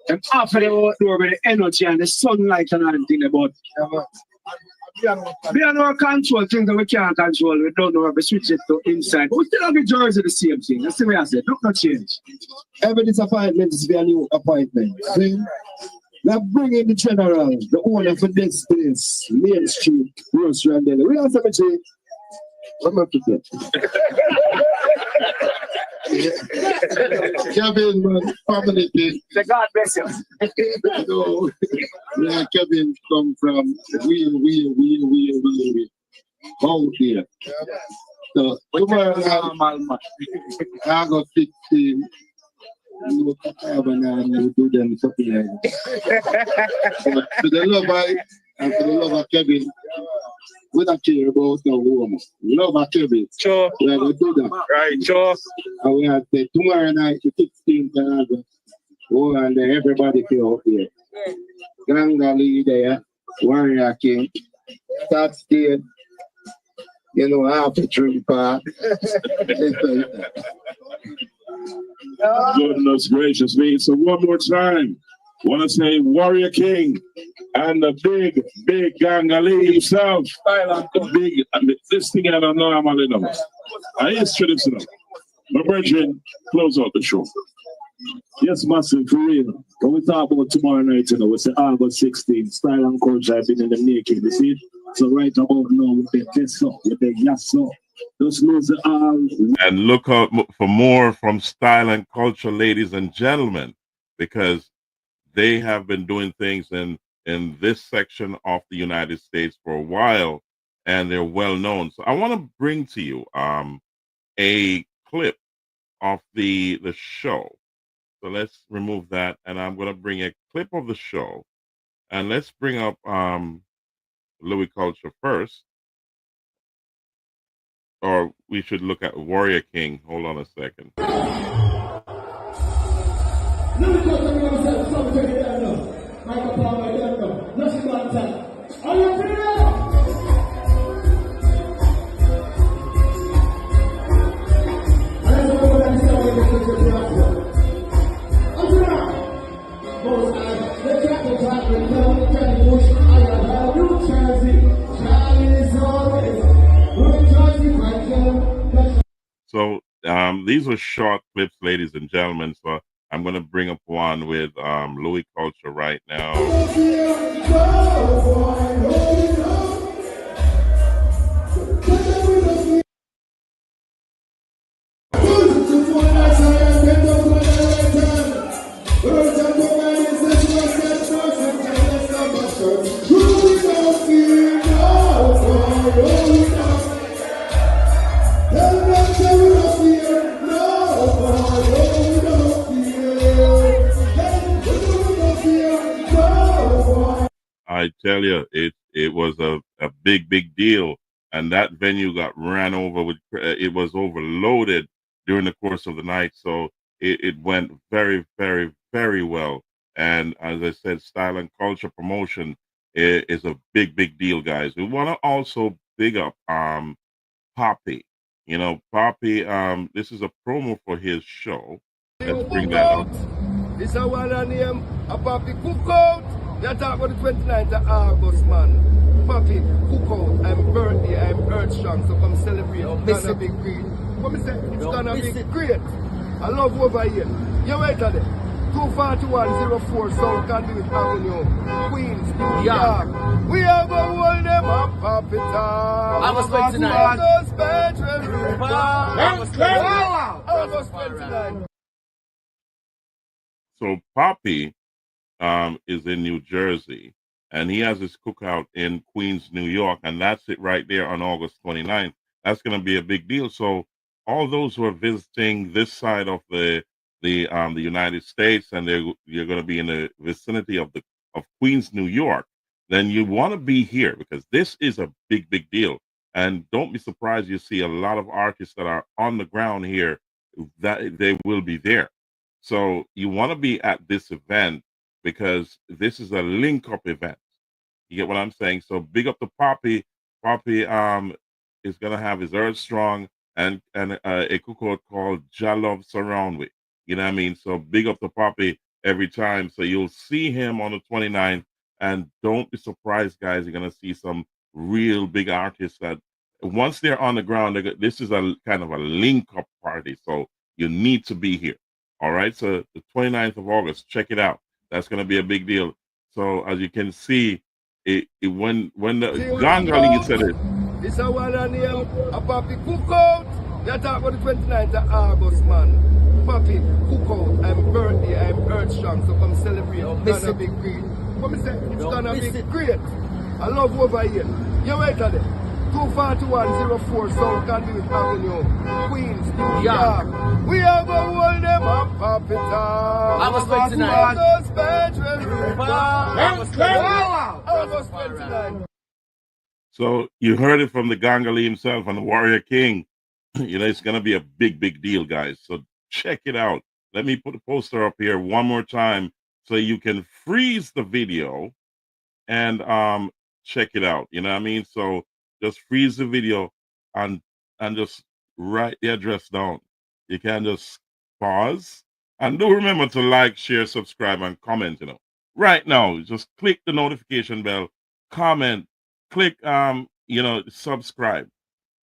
them half of the outdoor with the energy and the sunlight and all them thing about. We are no control things that we can't control. We don't know how to switch it to inside. But we still have the Jersey the same thing. That's the way I said. Don't not change. Every disappointment is a new appointment. See? Now bring in the general, the owner for this place, Main Street, Grocery and Deli. We have something. I'm up to that. Kevin, man, family thing. God bless you. So, yeah, Kevin come from we out here. So tomorrow I got 15. You do them something like that. For the lover and for the love of Kevin, we don't care about no woman. Love of Kevin. Sure. We are going to do that. Right, sure. And we have to tomorrow night, the 16th, Oh, and then everybody feel up here. Gangali there, Warrior King, South State, you know, half the tree part. Goodness gracious me. So one more time, want to say Warrior King and the big Gangali himself. The big, this thing I don't know how many numbers. I used to this now. My brethren, close out the show. Yes, massive, for real. When we talk about tomorrow night, you know, we say August 16th, style and culture have been in the making, you see? So right about now, with the tesso, with the yasso, just lose it all. And look out for more from Style and Culture, ladies and gentlemen, because they have been doing things in this section of the United States for a while, and they're well known. So I want to bring to you a clip of the show. So let's remove that, and I'm going to bring a clip of the show, and let's bring up Louis Culture first, or we should look at Warrior King. Hold on a second. Louis Culture, you understand? Something take it down now. Microphone right down now. Nothing but time. Are you ready? So these are short clips, ladies and gentlemen. So I'm going to bring up one with Louis Culture right now. I tell you, it was a big deal, and that venue got ran over with. It was overloaded during the course of the night, so it went very well. And as I said, Style and Culture promotion is a big deal, guys. We want to also big up Poppy. You know, Poppy. This is a promo for his show. Let's bring that up. This is one name, a Poppy Cookout. You talk about the 29th of August, man. Poppy Cookout. I'm birthday, I'm earth strong, so come celebrate. It's gonna be great. Come say, it's gonna be great. I love over here. You wait at it. 24104 South Central Avenue, Queens, New York. We are going to hold them up, Poppy Town. August 29th. August 29th. So Poppy is in New Jersey, and he has his cookout in Queens, New York, and that's it right there on August 29th. That's going to be a big deal. So all those who are visiting this side of the United States, and you're going to be in the vicinity of Queens, New York, then you want to be here because this is a big deal. And don't be surprised you see a lot of artists that are on the ground here that they will be there. So you want to be at this event because this is a link-up event. You get what I'm saying? So big up to Poppy. Poppy is going to have his Earth Strong and a cookout called Jalove Surround With. You know what I mean? So big up to Poppy every time. So you'll see him on the 29th. And don't be surprised, guys. You're going to see some real big artists that once they're on the ground, this is a kind of a link-up party. So you need to be here. All right. So the 29th of August, check it out. That's going to be a big deal. So as you can see, when the Gangali said it. This is one name, a Poppy Cookout. You talk about the 29th of August, man. Poppy Cookout. I'm birthday, I'm earth strong, so come celebrate. It's gonna be great. Come say, it's gonna be great. I love over here. You wait at it. 24104 South Central Avenue, Queens, New York. We are going to hold them up, Poppy Town. August 29th. August 29th. So you heard it from the Gangali himself and the Warrior King. You know, it's going to be a big deal, guys. So check it out. let me put the poster up here one more time so you can freeze the video and check it out. You know what I mean? So just freeze the video and just write the address down. You can just pause and do remember to like, share, subscribe, and comment. You know, right now, just click the notification bell, comment, click subscribe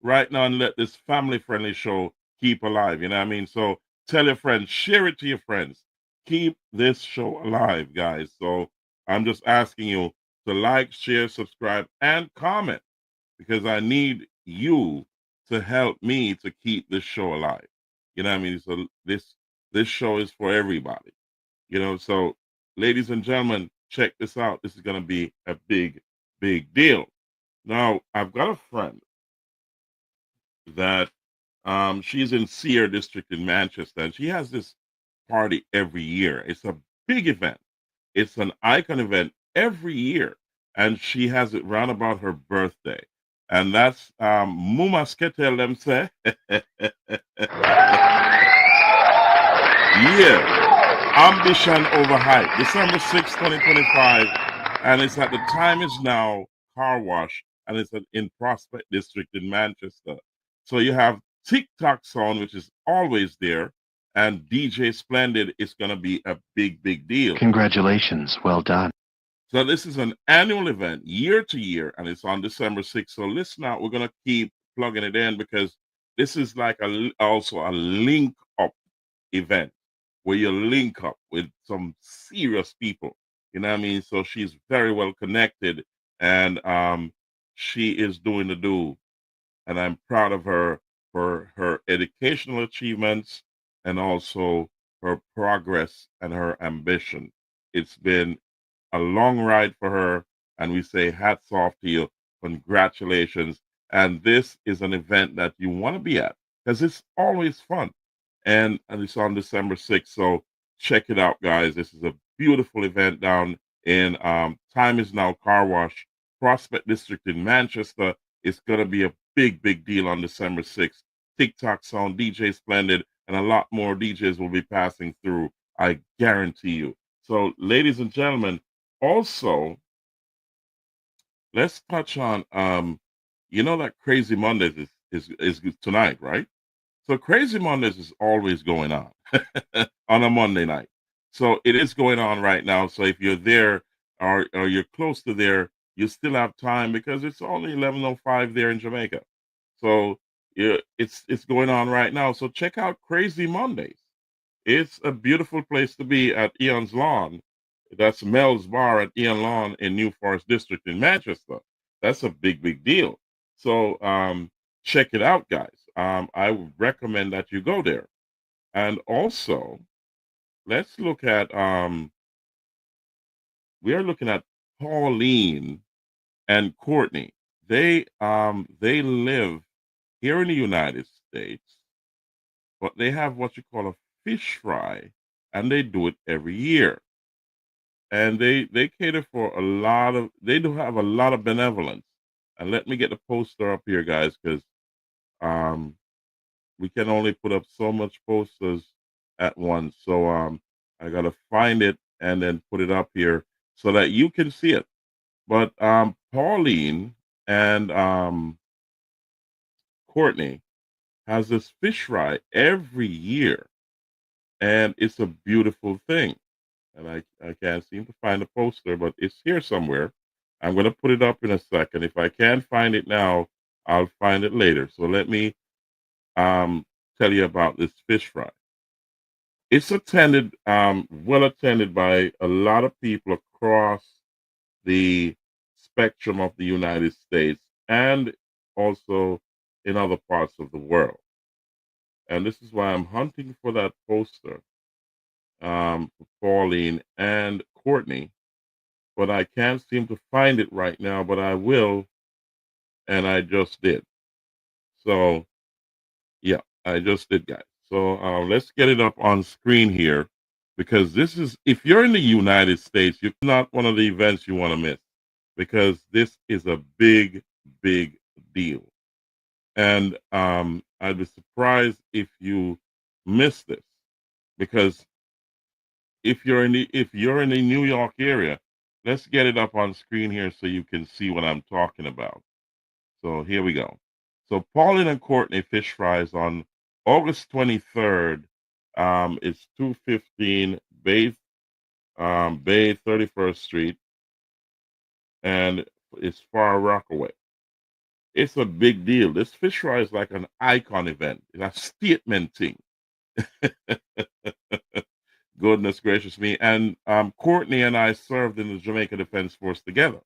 right now, and let this family-friendly show keep alive. You know what I mean? So tell your friends, share it to your friends, keep this show alive, guys. So I'm just asking you to like, share, subscribe, and comment because I need you to help me to keep this show alive. You know what I mean? So this show is for everybody. You know, so ladies and gentlemen, check this out. This is gonna be a big, big deal. Now, I've got a friend that she's in Sear District in Manchester, and she has this party every year. It's a big event. It's an icon event every year, and she has it round about her birthday. And that's Muma Sketel them say. Yeah. Ambition over hype. December 6th, 2025. And it's at the time is now car wash, and it's in Prospect District in Manchester. So you have TikTok Sound, which is always there, and DJ Splendid is going to be a big, big deal. Congratulations. Well done. So this is an annual event, year to year, and it's on December 6th. So listen out, we're going to keep plugging it in because this is like also a link up event where you link up with some serious people. You know what I mean? So she's very well connected, and she is doing the do. And I'm proud of her for her educational achievements and also her progress and her ambition. It's been a long ride for her, and we say hats off to you. Congratulations. And this is an event that you want to be at because it's always fun. And it's on December 6th. So check it out, guys. This is a beautiful event down in Time is Now Car Wash, Prospect District in Manchester. It's going to be a big, big deal on December 6th. TikTok Sound, DJ Splendid, and a lot more DJs will be passing through. I guarantee you. So, ladies and gentlemen, also, let's touch on, that Crazy Mondays is tonight, right? So Crazy Mondays is always going on on a Monday night. So it is going on right now. So if you're there or you're close to there, you still have time because it's only 11:05 there in Jamaica. So yeah, it's going on right now. So check out Crazy Mondays. It's a beautiful place to be at Ian's Lawn. That's Mel's Bar at Ian Lawn in New Forest District in Manchester. That's a big, big deal. So check it out, guys. I would recommend that you go there. And also, let's look at we are looking at Pauline and Courtney. They live here in the United States, but they have what you call a fish fry, and they do it every year. And they cater for they do have a lot of benevolence. And let me get the poster up here, guys, because we can only put up so much posters at once. So I gotta find it and then put it up here so that you can see it. But Pauline and Courtney has this fish fry every year, and it's a beautiful thing. And I can't seem to find the poster, but it's here somewhere. I'm gonna put it up in a second. If I can't find it now, I'll find it later. So let me tell you about this fish fry. It's attended, well attended by a lot of people across the spectrum of the United States and also in other parts of the world. And this is why I'm hunting for that poster for Pauline and Courtney, but I can't seem to find it right now, but I will, and I just did. So, yeah, I just did, guys. So let's get it up on screen here because this is, if you're in the United States, you're not one of the events you want to miss because this is a big, big deal. And I'd be surprised if you miss this because if you're in the New York area, let's get it up on screen here so you can see what I'm talking about. So here we go. So Pauline and Courtney fish fries on August 23rd. It's 215 Bay 31st Street, and it's Far Rockaway. It's a big deal. This fish fry is like an icon event. It's a statement thing. Goodness gracious me. And Courtney and I served in the Jamaica Defense Force together.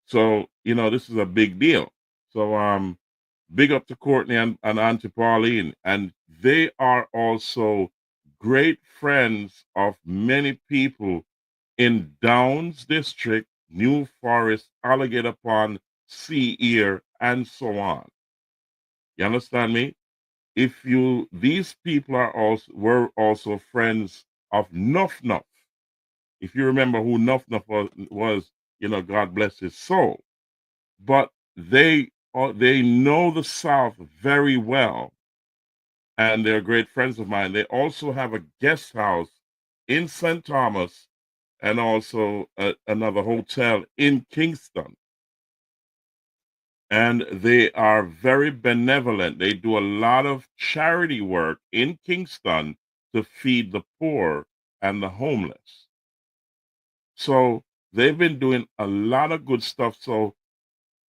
So, this is a big deal. So big up to Courtney and Auntie Pauline. And they are also great friends of many people in Downs District, New Forest, Alligator Pond, Sea Ear, and so on. You understand me? These people were also friends of Nuff Nuff. If you remember who Nuff Nuff was, God bless his soul. But they know the South very well, and they're great friends of mine. They also have a guest house in St. Thomas and also another hotel in Kingston. And they are very benevolent. They do a lot of charity work in Kingston to feed the poor and the homeless. So they've been doing a lot of good stuff. So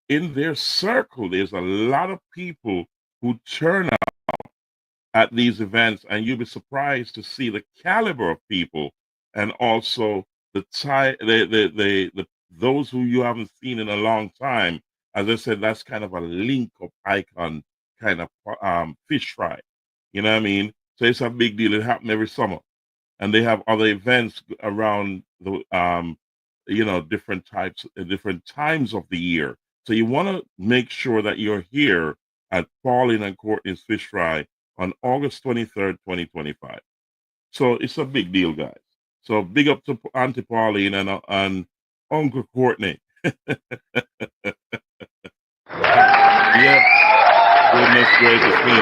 in their circle, there's a lot of people who turn out at these events, and you'll be surprised to see the caliber of people and also those who you haven't seen in a long time. As I said, that's kind of a link-up icon kind of fish fry. You know what I mean? So it's a big deal. It happens every summer. And they have other events around the, different times of the year. So you want to make sure that you're here at Pauline and Courtney's Fish Fry on August 23rd, 2025. So it's a big deal, guys. So big up to Auntie Pauline and Uncle Courtney. Yeah, goodness gracious me.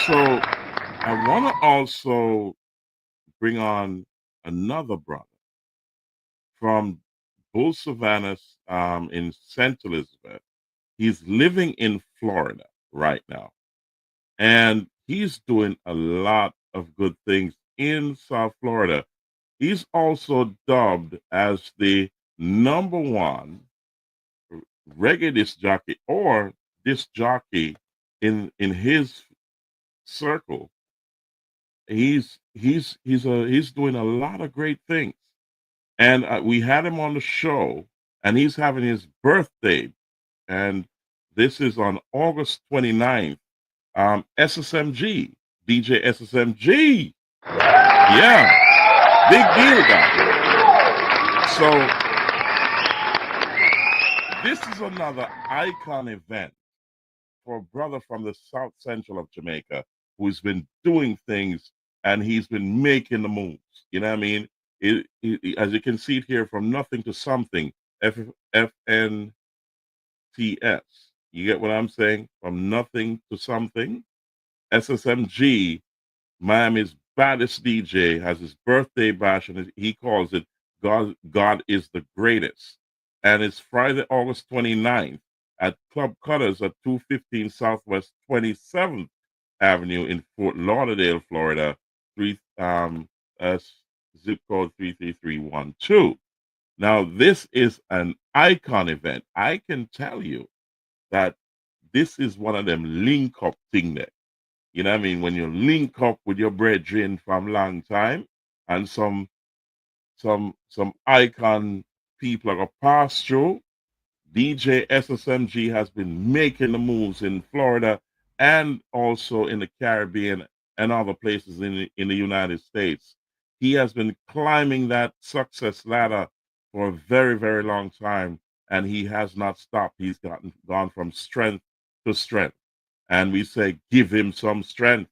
So I want to also bring on another brother from Bull Savannah in St. Elizabeth. He's living in Florida right now, and he's doing a lot of good things in South Florida. He's also dubbed as the #1 reggae disc jockey or disc jockey in his circle. He's doing a lot of great things, and we had him on the show, and he's having his birthday, and this is on August 29th. SSMG, DJ SSMG, yeah, big deal, guy. So this is another icon event for a brother from the South Central of Jamaica who's been doing things, and he's been making the moves. You know what I mean? As you can see it here, from nothing to something, FNTS. You get what I'm saying? From nothing to something. SSMG, Miami's baddest DJ, has his birthday bash, and he calls it God is the Greatest. And it's Friday, August 29th at Club Cutters at 215 Southwest 27th Avenue in Fort Lauderdale, Florida, zip code 33312. Now, this is an icon event. I can tell you that this is one of them link-up thing there. You know what I mean? When you link up with your brethren from long time, and some icon people are going to pass through, DJ SSMG has been making the moves in Florida and also in the Caribbean and other places in the United States. He has been climbing that success ladder for a very, very long time, and he has not stopped. He's gone from strength to strength. And we say, give him some strength.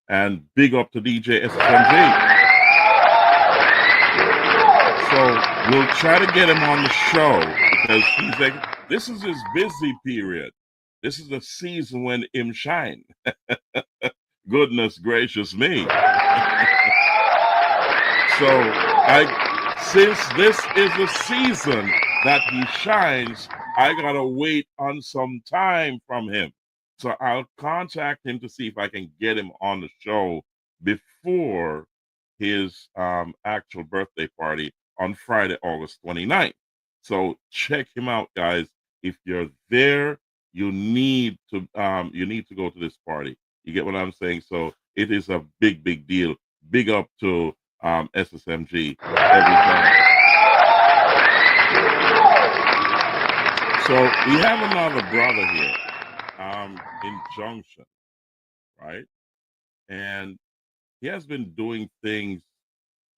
And big up to DJ SSMG. So we'll try to get him on the show because he's like, this is his busy period. This is the season when him shine. Goodness gracious me. So since this is the season that he shines, I gotta wait on some time from him. So I'll contact him to see if I can get him on the show before his actual birthday party on Friday, August 29th. So check him out, guys. If you're there, you need to go to this party. You get what I'm saying? So it is a big, big deal. Big up to SSMG every time. So we have another brother here in Junction, right? And he has been doing things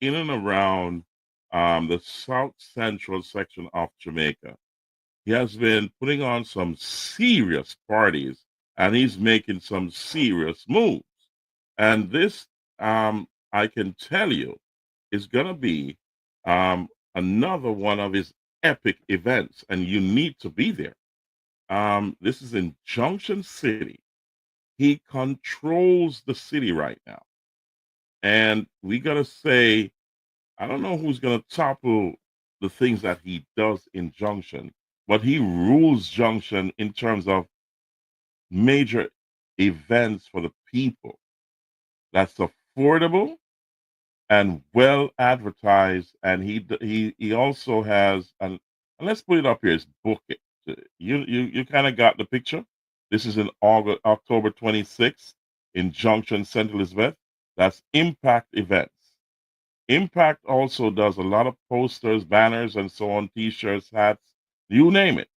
in and around the South Central section of Jamaica. He has been putting on some serious parties, and he's making some serious moves. And this, I can tell you, is going to be another one of his epic events, and you need to be there. This is in Junction City. He controls the city right now. And we got to say, I don't know who's going to topple the things that he does in Junction, but he rules Junction in terms of major events for the people. That's affordable and well advertised, and he also has and let's put it up here. It's book it. You kind of got the picture. This is in October 26th in Junction, St. Elizabeth. That's Impact Events. Impact also does a lot of posters, banners, and so on, T-shirts, hats, you name it.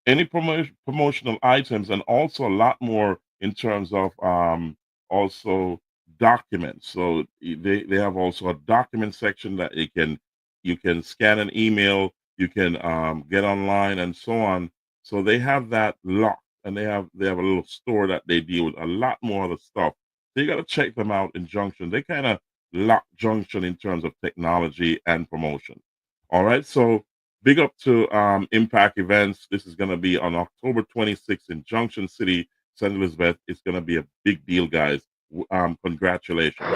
Any promotional items, and also a lot more in terms of also documents. So they have also a document section that you can scan an email, you can get online, and so on. So they have that locked, and they have a little store that they deal with a lot more of the stuff. So you got to check them out in Junction. They kind of lock Junction in terms of technology and promotion. All right, so big up to Impact Events. This is going to be on October 26th in Junction City, St. Elizabeth. It's going to be a big deal, guys. Congratulations.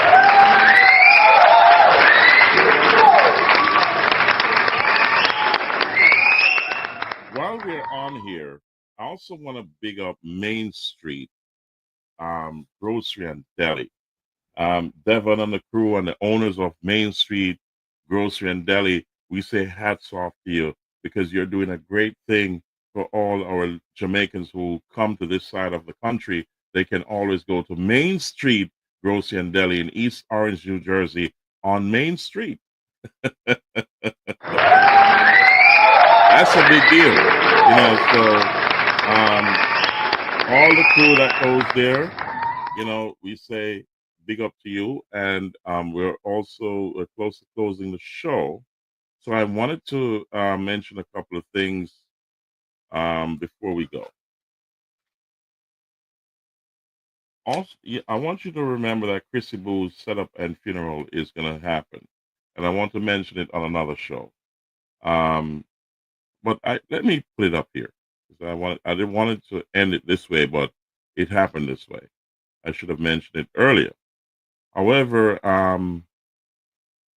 While we're on here, I also want to big up Main Street Grocery and Deli. Devon and the crew and the owners of Main Street Grocery and Deli, we say hats off to you because you're doing a great thing for all our Jamaicans who come to this side of the country. They can always go to Main Street Grocery and Deli in East Orange, New Jersey on Main Street. That's a big deal, you know. So all the crew that goes there, you know, we say big up to you, and we're also close to closing the show. So I wanted to mention a couple of things before we go. Also, I want you to remember that Chrissy Boo's setup and funeral is going to happen, and I want to mention it on another show. But let me put it up here because I didn't want it to end it this way, but it happened this way. I should have mentioned it earlier. However,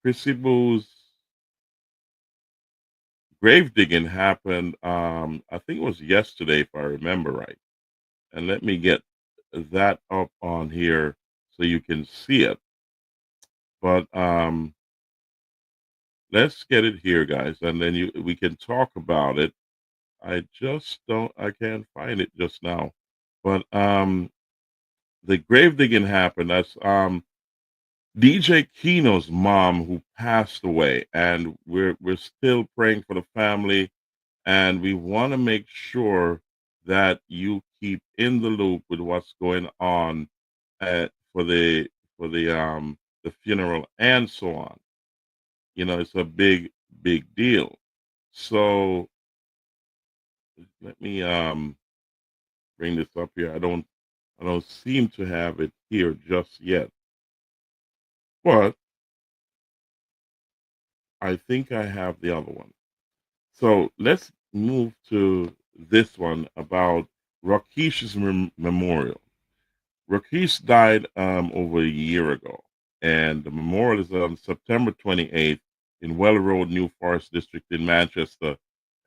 Chrissy Boo's grave digging happened, I think it was yesterday, if I remember right. And let me get that up on here so you can see it. But let's get it here, guys, and then we can talk about it. I can't find it just now. But the grave digging happened. That's DJ Keno's mom who passed away, and we're still praying for the family, and we want to make sure that you keep in the loop with what's going on for the funeral and so on. You know, it's a big deal. So let me bring this up here. I don't seem to have it here just yet, but I think I have the other one. So let's move to this one about Rakish's memorial. Rakesh died over a year ago, and the memorial is on September 28th in Well Road, New Forest District in Manchester.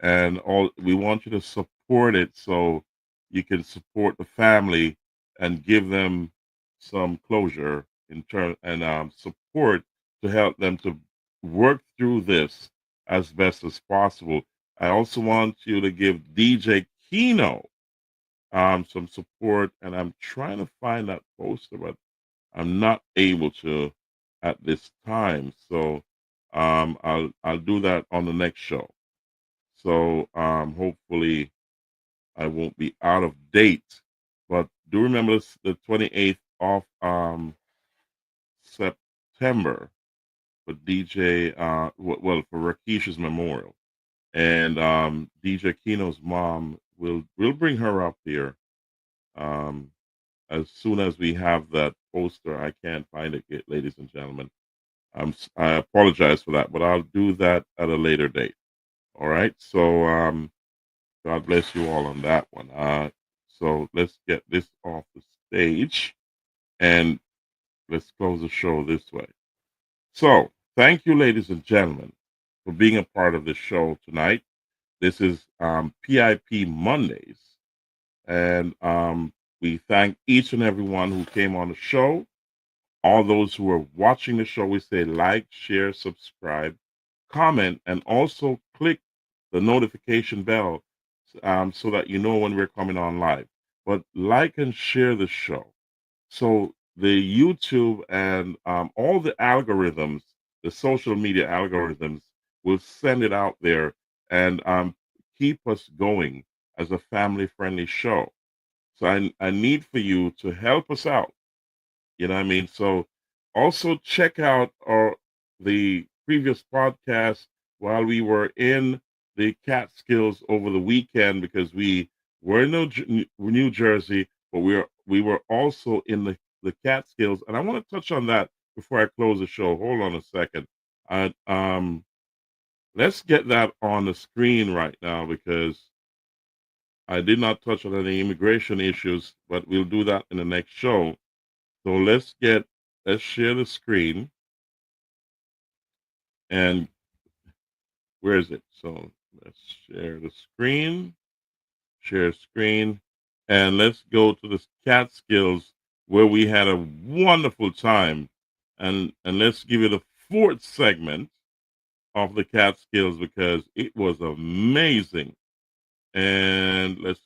And we want you to support it so you can support the family and give them some closure in turn and support to help them to work through this as best as possible. I also want you to give DJ Kino some support, and I'm trying to find that poster, but I'm not able to at this time. So I'll do that on the next show. So hopefully I won't be out of date. But do remember this, the 28th of September for DJ well for Rakesh's memorial. And DJ Kino's mom will bring her up here. As soon as we have that poster, I can't find it yet, ladies and gentlemen. I apologize for that, but I'll do that at a later date. All right. So God bless you all on that one. So let's get this off the stage and let's close the show this way. So thank you, ladies and gentlemen, for being a part of the show tonight. This is PIP Mondays. And we thank each and everyone who came on the show. All those who are watching the show, we say like, share, subscribe, comment, and also click the notification bell so that you know when we're coming on live. But like and share the show. So the YouTube and all the algorithms, the social media algorithms, will send it out there and keep us going as a family-friendly show. So I need for you to help us out. You know what I mean? So also check out the previous podcast while we were in the Catskills over the weekend, because we were in New Jersey, but we were also in the Catskills. And I want to touch on that before I close the show. Hold on a second. Let's get that on the screen right now, because I did not touch on any immigration issues, but we'll do that in the next show. So let's share the screen. And where is it? So let's share the screen, and let's go to the Catskills where we had a wonderful time. And let's give you the fourth segment of the Catskills because it was amazing. And let's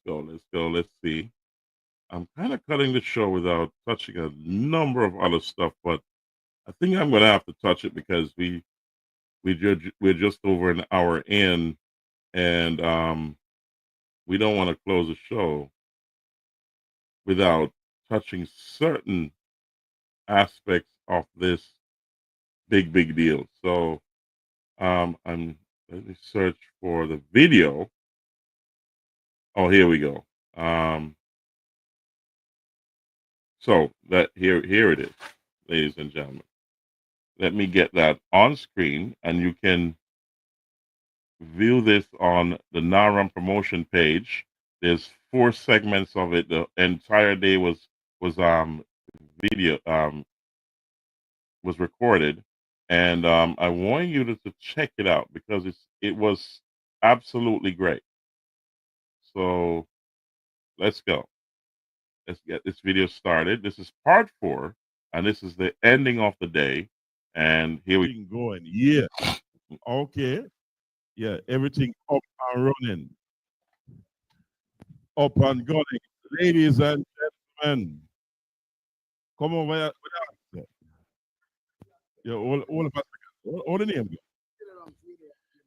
see. I'm kind of cutting the show without touching a number of other stuff, but I think I'm going to have to touch it because we're just over an hour in, and we don't want to close the show without touching certain aspects of this big deal. So let me search for the video. Oh, here we go. So that here it is, ladies and gentlemen. Let me get that on screen, and you can view this on the NARAM promotion page. There's 4 segments of it. The entire day was video was recorded, and I want you to check it out because it was absolutely great. So let's go. Let's get this video started. This is part 4, and this is the ending of the day. And here we going. Yeah. Okay. Yeah, everything up and running. Up and going. Ladies and gentlemen, come over here. Yeah, all of us. All the name.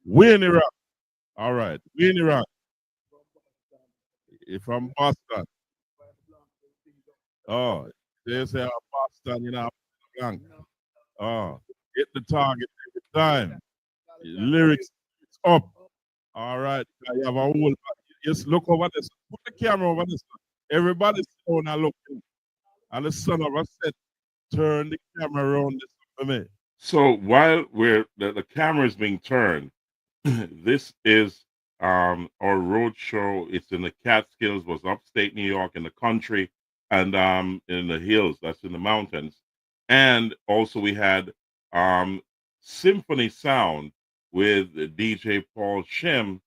Winnie Rock. All right. Winnie Rock. From Boston. Oh, they say Boston, you know, blank. Oh, hit the target every time. Lyrics up. All right. You have a whole. Just look over this. Put the camera over this. Everybody's phone are looking. And the son of a set, turn the camera around this for me. So while the camera is being turned, this is our road show. It's in the Catskills, was upstate New York in the country. and in the hills, that's in the mountains. And also we had Symphony Sound with DJ Paul Shim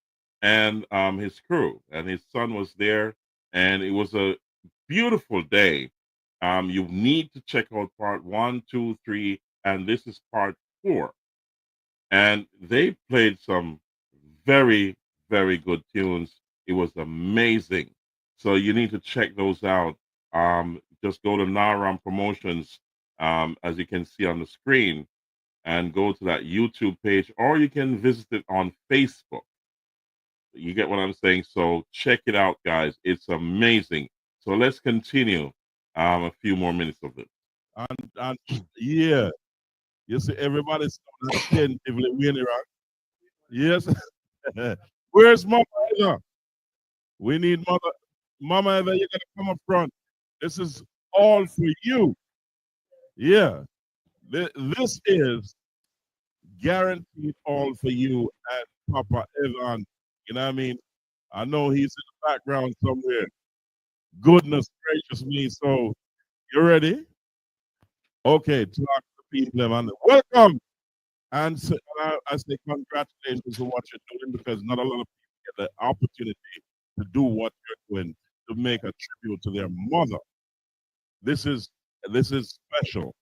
and his crew, and his son was there, and it was a beautiful day. You need to check out part 1, 2, 3, and this is part 4. And they played some very, very good tunes. It was amazing. So you need to check those out. Just go to Naram Promotions, as you can see on the screen, and go to that YouTube page, or you can visit it on Facebook. You get what I'm saying? So check it out, guys. It's amazing. So let's continue a few more minutes of it. And yeah, you see, everybody's attentively winning, right? Yes. Where's Mama Eva? We need Mama Eva, you gotta come up front. This is all for you. Yeah. This is guaranteed all for you and Papa Evan. You know what I mean? I know he's in the background somewhere. Goodness gracious me. So, you ready? Okay, talk to the people, man. Welcome. And so, I say congratulations on what you're doing, because not a lot of people get the opportunity to do what you're doing, to make a tribute to their mother. This is special.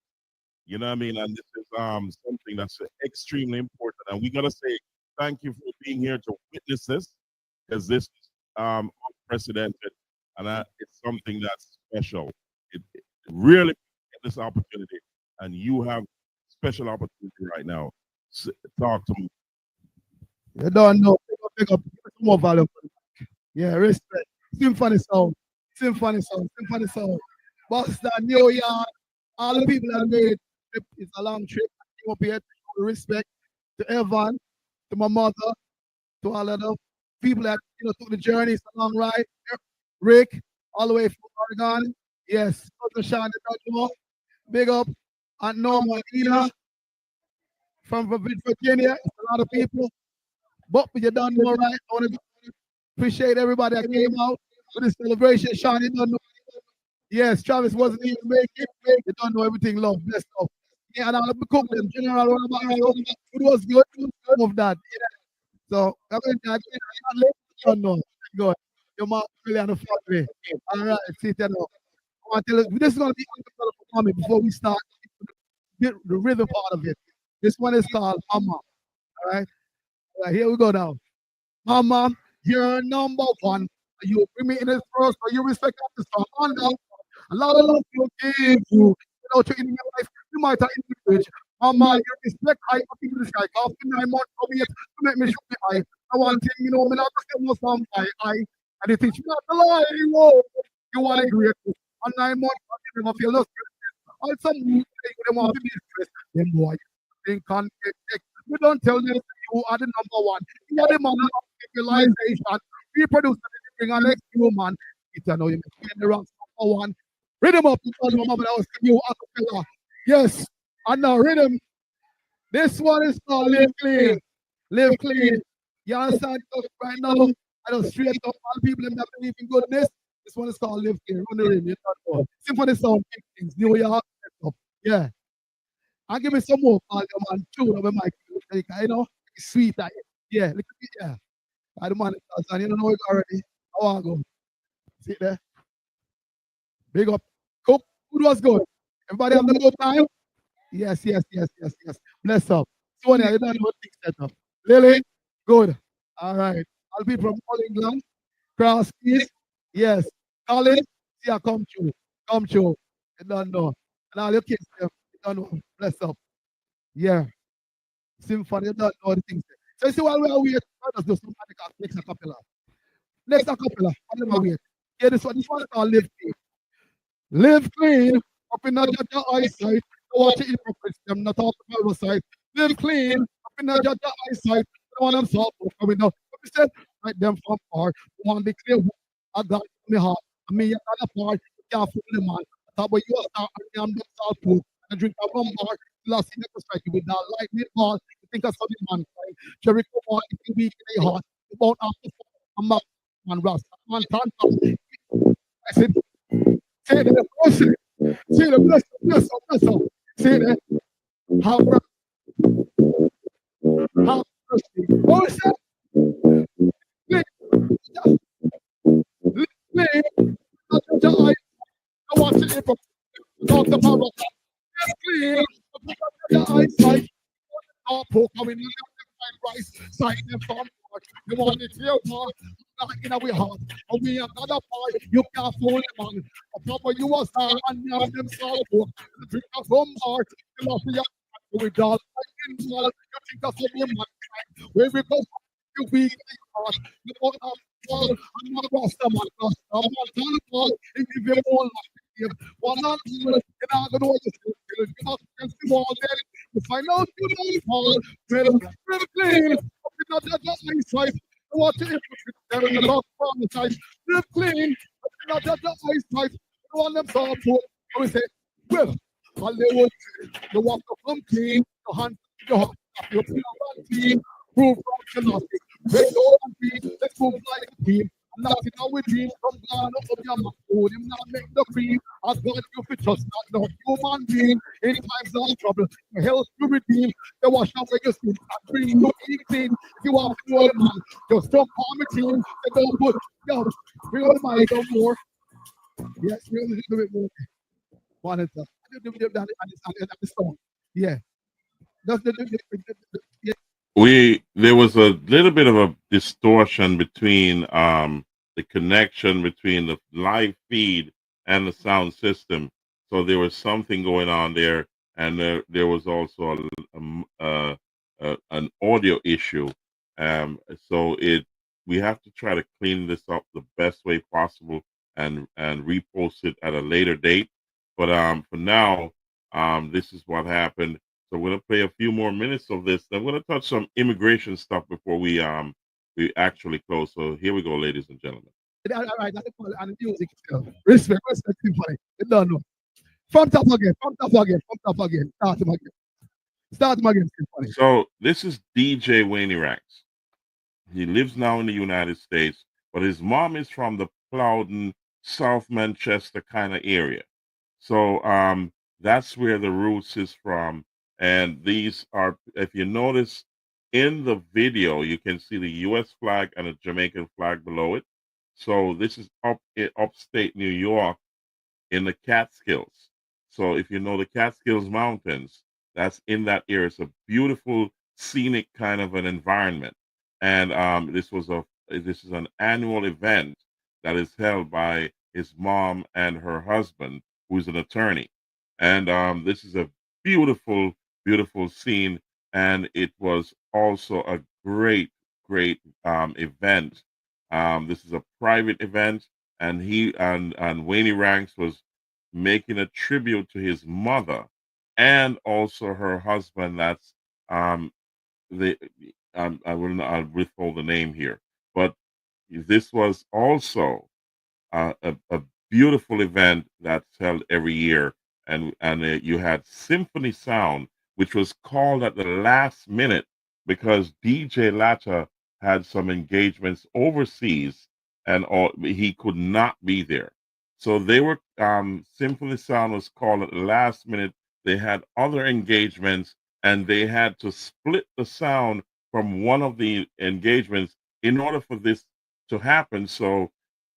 You know what I mean? And this is something that's extremely important. And we gotta say thank you for being here to witness this, because this is unprecedented, and it's something that's special. It really get this opportunity, and you have special opportunity right now. Talk to me. You don't know. Pick up some more volume. Yeah, respect. Symphony sound. Symphony sound. Symphony sound. Boston, New York, all the people that made it. It's a long trip. I up here to show respect to Evan, to my mother, to all of the people that took the journey. It's a long ride. Rick, all the way from Oregon. Yes, Dr. Sean, big up. And Norma, Ina, from Virginia. It's a lot of people. But you done know, right? I want to appreciate everybody that came out for this celebration. Sean, you don't know. Yes, Travis wasn't even making it. You don't know everything, love. Bless up. Yeah, and I'll cook them. General, it was good. Of that. Yeah. So, I don't know. Good. Your mom really on the front way. All right, see that now. I want to tell you, this is going to be unforgettable for me before we start the rhythm part of it. This one is called Mama. All right? All right, here we go now. Mama, you're number one. You bring me in this first, but you respect this song. A lot of love you give you. To in your life, you might have in the bridge. Mama, you respect high up in the sky. After 9 months of it, to make me show me high. I want to, me not to say no song by eye. And they teach me not to lie. You want to great. On 9 months, you never feel no stress. On some moves, they want to be stressed. Then boy, they can't get. You don't tell them you are the number one. You are the man of civilization. Reproduce everything on next human. It's a know you make the wrong number one. Rhythm up because my mama was you acapella. Yes, and now rhythm. This one is called Live Clean. Live Clean. You understand right now? I don't straight up all people that believe in goodness. This one is called Live Clean. Run the rhythm. You don't know. Symphony sound big things. New York. Yeah. And give me some more call your man tune over my it's sweet. Yeah, look at it, yeah. I don't mind it, and you don't know it already. I want to go. See there? Big up. Cook. Food was good. Everybody have a good time? Yes. Bless up. Sonia, you don't know what things set up. Lily, good. All right. I'll be from all England. Cross Keys. Yes. Colin, see, I come true. Come true. You don't know. And all your kids, you don't know. Bless up. Yeah. Symphony, you don't know the things. So you see, while we are waiting, let us do some next acapella. Next acapella. While we wait. Yeah, this one is called Live Clean. Live clean, up in the eyesight. Watch it hypocrites, them not talk about the side. Live clean, up in the eyesight. The one I'm soft coming out. But we said, right them from far. Want to clear I got in my heart. I mean, you're not a part. You can't fool the man. I thought about you are and I'm the salt food. I drink a rum bar. Last thing to strike you with that lightning ball. You think of something man. Jericho ball, if you weak in your heart. You won't have to fall. I'm not man, Rasta. Man, I said, Say that. See the bless up. See that. How mercy. What is that? I want to talk the power of clean. The eyesight. Poke in the rice. Sight them from heart. You want it here, man. Not in our heart. And we are not a part. You can't fool them, man. A papa, you are star and you have them salt pork. The drink of some heart. You love your with all in all. You think that's what you man. Where we go, you weak in heart. You don't have fall. I'm not Rasta man. I'm not fall. If you give all life. One on you know what you say. You not against the wall then. You find out you don't fall. Well, clean. Not that eyesight. What if there is a lot from the side? Live clean. Not that eyesight. You want them to talk. We say, well, all they want you want to come clean. Your hand, your team. Prove functionality. Break your feet. Let's move like a team. Nothing how we dream from God up your mouth. Him not make the cream. As God you fit just not no human being. In times of trouble, help you redeem. The wash away your skin. Bring you clean. You are poor man. Just don't call me team. They don't put yo. We want my no more. Yes, we want a little bit more. One is the song. Yeah. That's yeah. There was a little bit of a distortion between the connection between the live feed and the sound system. So there was something going on there, and there was also an audio issue. So we have to try to clean this up the best way possible and repost it at a later date. But for now, this is what happened. So we're gonna play a few more minutes of this. I'm gonna touch some immigration stuff before we actually close. So here we go, ladies and gentlemen. All right, and music. Respect, everybody. You don't know. From top again. Start him again. So this is DJ Wayne Ranks. He lives now in the United States, but his mom is from the Plowden, South Manchester kind of area. So that's where the roots is from. And these are, if you notice in the video, you can see the U.S. flag and a Jamaican flag below it. So this is upstate New York in the Catskills. So if you know the Catskills Mountains, that's in that area. It's a beautiful, scenic kind of an environment. And this is an annual event that is held by his mom and her husband, who's an attorney. And this is a beautiful scene, and it was also a great event. This is a private event, and he and Wayne Ranks was making a tribute to his mother and also her husband. That's I'll withhold the name here, but this was also a beautiful event that's held every year, and you had Symphony Sound, which was called at the last minute because DJ Latta had some engagements overseas and he could not be there. So they were Symphony Sound was called at the last minute. They had other engagements and they had to split the sound from one of the engagements in order for this to happen. So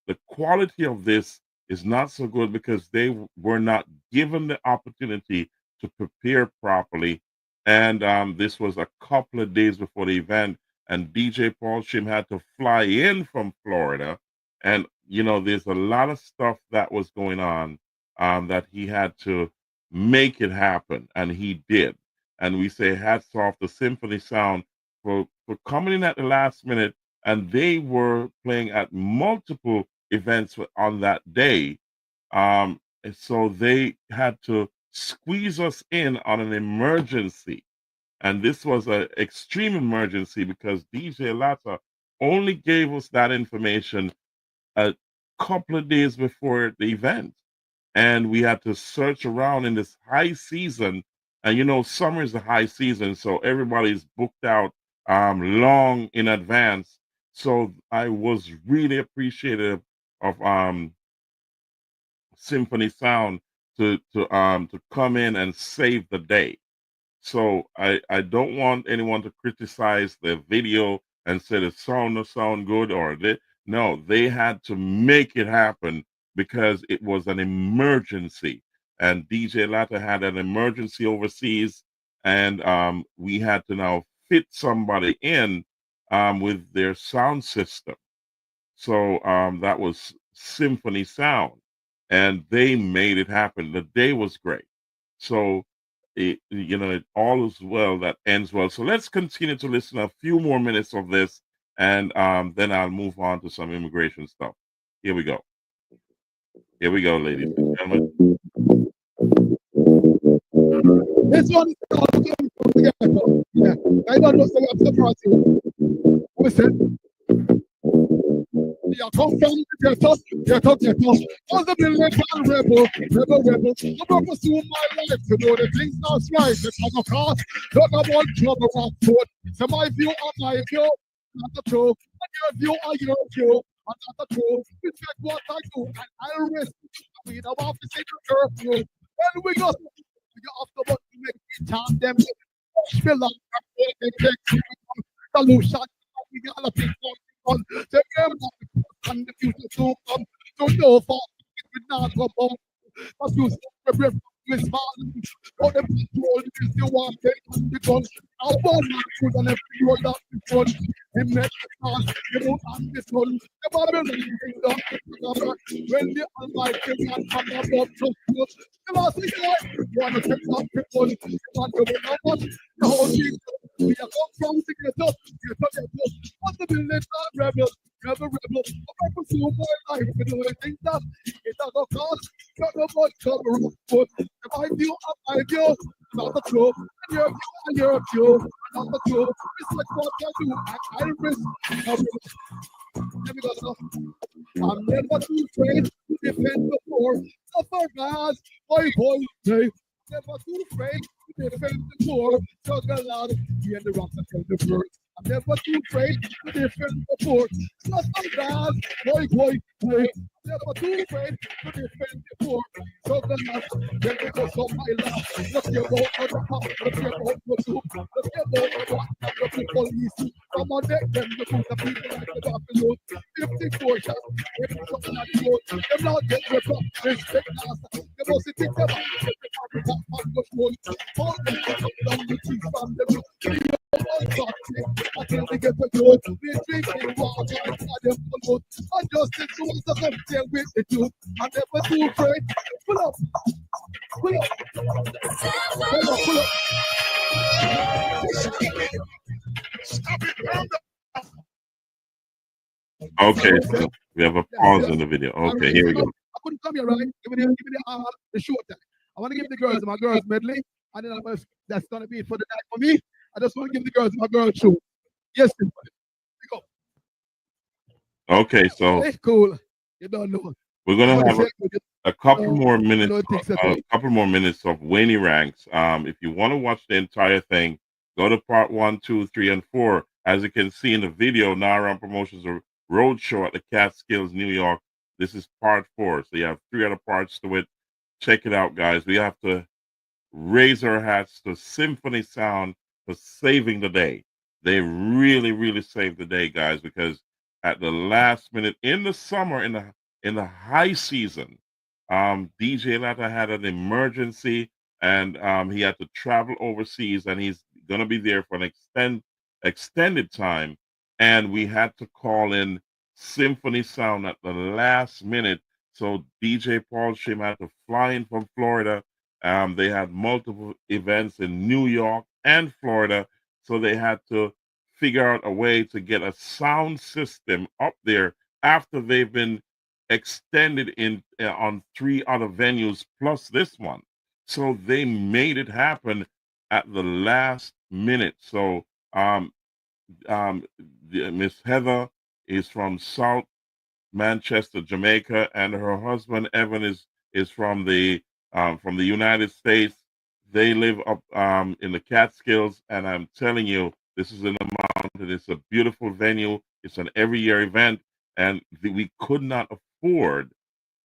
the quality of this is not so good because they were not given the opportunity to prepare properly. And this was a couple of days before the event, and DJ Paul Shim had to fly in from Florida. And, there's a lot of stuff that was going on that he had to make it happen, and he did. And we say hats off to Symphony Sound for coming in at the last minute, and they were playing at multiple events on that day. And so they had to squeeze us in on an emergency. And this was an extreme emergency because DJ Latta only gave us that information a couple of days before the event. And we had to search around in this high season. And summer is the high season, so everybody's booked out long in advance. So I was really appreciative of Symphony Sound to come in and save the day. So I don't want anyone to criticize the video and say the sound no sound good or no, they had to make it happen because it was an emergency. And DJ Latta had an emergency overseas, and we had to now fit somebody in with their sound system. So that was Symphony Sound, and they made it happen. The day was great. So it all is well that ends well. So let's continue to listen a few more minutes of this, and then I'll move on to some immigration stuff. Here we go. Here we go, ladies and gentlemen. This one is called yeah. I don't know, so I'm surprised. What's it? You come from the ghetto. Was the building and rebel. I pursue my life to know the things that's right. It's not a cost, not about trouble or food. So my view are my view, not the truth. And your view are your view, and not the truth. Respect what I do, and I'll risk. We don't have to say the curfew. Then we go. You have to want to make me time them. Spill out the solution. We got a people on the game and the future to come. So no for it will not come home. But you separate with small. For the people is the one take the gun. Our one man could and every road that we run. He met the pass, the road and the sun. The Babylon kingdom. When the Almighty man come above trust you. The last thing I want to take up people. Want to be numbered. The whole thing. We are come from the ghetto. What's the village rebel? I pursue my life with the things that it does not cost. Not about trouble, but if I view up my view, not the truth, and your view, not the truth. It's like what I do, I risk. I'm never too afraid to defend the poor. Suffer bad, boy, say. Never too afraid to defend the poor. Struggle out, hear the rocks and tell the birds. I'm never too afraid to defend the poor. Suffer bad, boy, say. Never too afraid to defend the poor. Struggle out, then because of my love. Look your boat on the top, look your boat for soup. Look your boat on the police. Come on deck, them the people like the buffalo. 54 shots, every something at the road. Them not get ripped up, respect last. The most it takes them out, the phone. All them come down the cheese from the road. I tell they get the good, we drinking water, and them for good. And justice to us, I'm there with the truth. I'm never too afraid. Pull up. Pull up. Okay, so we have a pause in the video. Okay, here we go. I couldn't come here, right? Give me the short time. I want to give the girls my girls medley, and then that's gonna be it for the night for me. I just want to give the girls my girls show. Yes, we go. Okay, so it's cool. You don't know. We're gonna have a couple more minutes. A couple more minutes of Wayne Ranks. If you want to watch the entire thing, go to part 1, 2, 3, and 4. As you can see in the video, Naram Promotions a road show at the Catskills, New York. This is part 4, so you have 3 other parts to it. Check it out, guys. We have to raise our hats to Symphony Sound for saving the day. They really, really saved the day, guys, because at the last minute in the summer, in the high season, DJ Latta had an emergency, and he had to travel overseas, and he's going to be there for an extended time, and we had to call in Symphony Sound at the last minute. So DJ Paul Shim had to fly in from Florida. They had multiple events in New York and Florida, so they had to figure out a way to get a sound system up there after they've been extended in on 3 other venues plus this one. So they made it happen at the last minute. So Miss Heather is from South Manchester, Jamaica, and her husband Evan is from the United States. They live up in the Catskills, and I'm telling you, this is in the mountain. It's a beautiful venue. It's an every year event, and we could not afford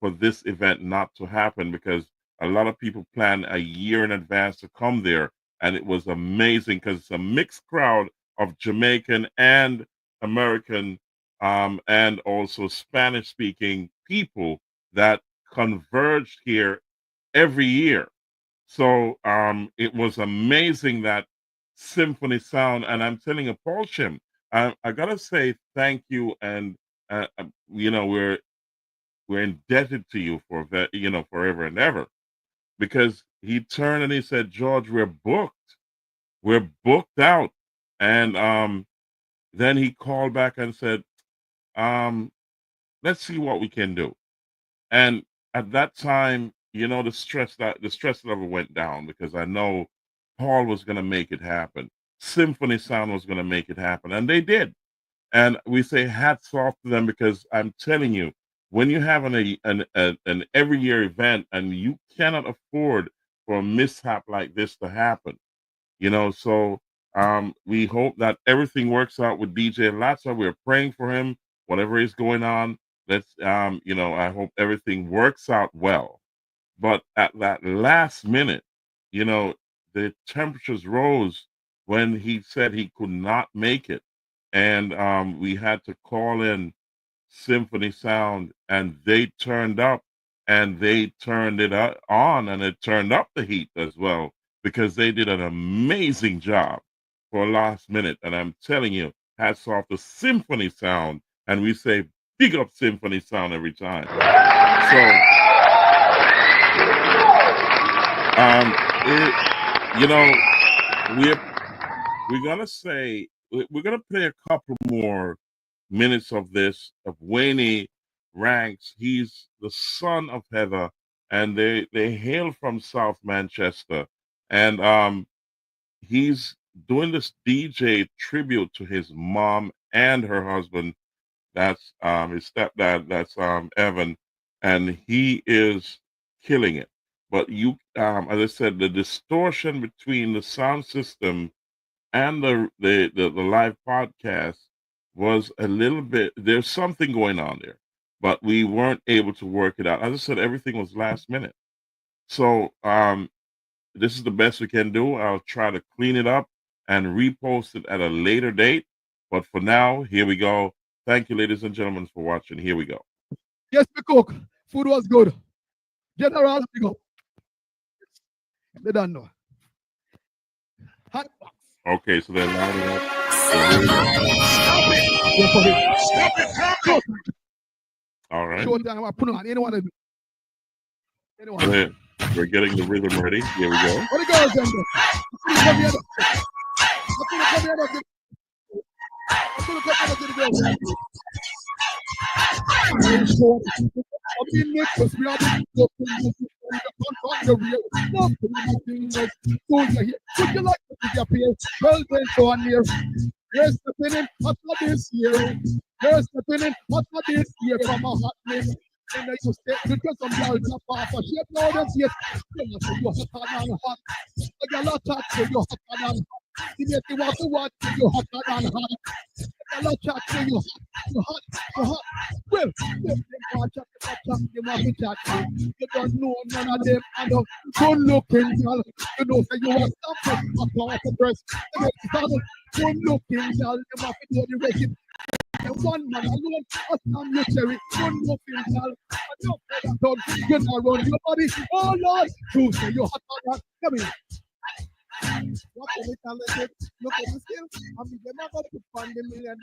for this event not to happen, because a lot of people plan a year in advance to come there. And it was amazing because it's a mixed crowd of Jamaican and American and also Spanish speaking people that converged here every year. So it was amazing, that symphony sound. And I'm telling you, Paul Shim, I gotta say thank you, and we're indebted to you for that, forever and ever, because he turned and he said, George, we're booked out, and then he called back and said, let's see what we can do. And at that time, the stress level went down, because I know Paul was going to make it happen. Symphony Sound was going to make it happen, and they did. And we say hats off to them, because I'm telling you, when you have an every year event and you cannot afford for a mishap like this to happen, so we hope that everything works out with DJ Latza. We're praying for him, whatever is going on. Let's, I hope everything works out well. But at that last minute, the temperatures rose when he said he could not make it. And we had to call in Symphony Sound, and they turned up, and they turned it on, and it turned up the heat as well, because they did an amazing job for last minute. And I'm telling you, hats off to Symphony Sound, and we say big up Symphony Sound every time. So, we're gonna play a couple more minutes of this, of Wayne Ranks. He's the son of Heather, and they hail from South Manchester, and he's doing this DJ tribute to his mom and her husband. That's his stepdad. That's Evan, and he is killing it. But as I said, the distortion between the sound system and the live podcast was a little bit. There's something going on there, but we weren't able to work it out. As I said, everything was last minute. So this is the best we can do. I'll try to clean it up and repost it at a later date. But for now, here we go. Thank you, ladies and gentlemen, for watching. Here we go. Yes, we cook. Food was good. General, we go. They don't know. Hot box. Okay, so they're lining up. All right. Short time, I put on anyone. We're getting the rhythm ready. Here we go. What the girls then? Would you like to disappear? Well, then, so on here. Here's the feeling, what's for this year? Here's the feeling, what's for this year from a hot name? And I used to because some girls are far for shape now, that's it. You're hotter than hot. I got a lot of chat, you're hotter than hot. You want to watch, you're hotter than hot. I got a lot of chat, you're hot. Well, them want chat, you don't know none of them, and good looking girl. You know, say you are something, a powerful breast. Good looking girl, you have to do the rest. One man alone, a time you cherry, one more girl, and you you're not run your body. Oh Lord, you say you're hot on that. Come here. What are we talented? Look at the skill. I mean, they never put on the $1 million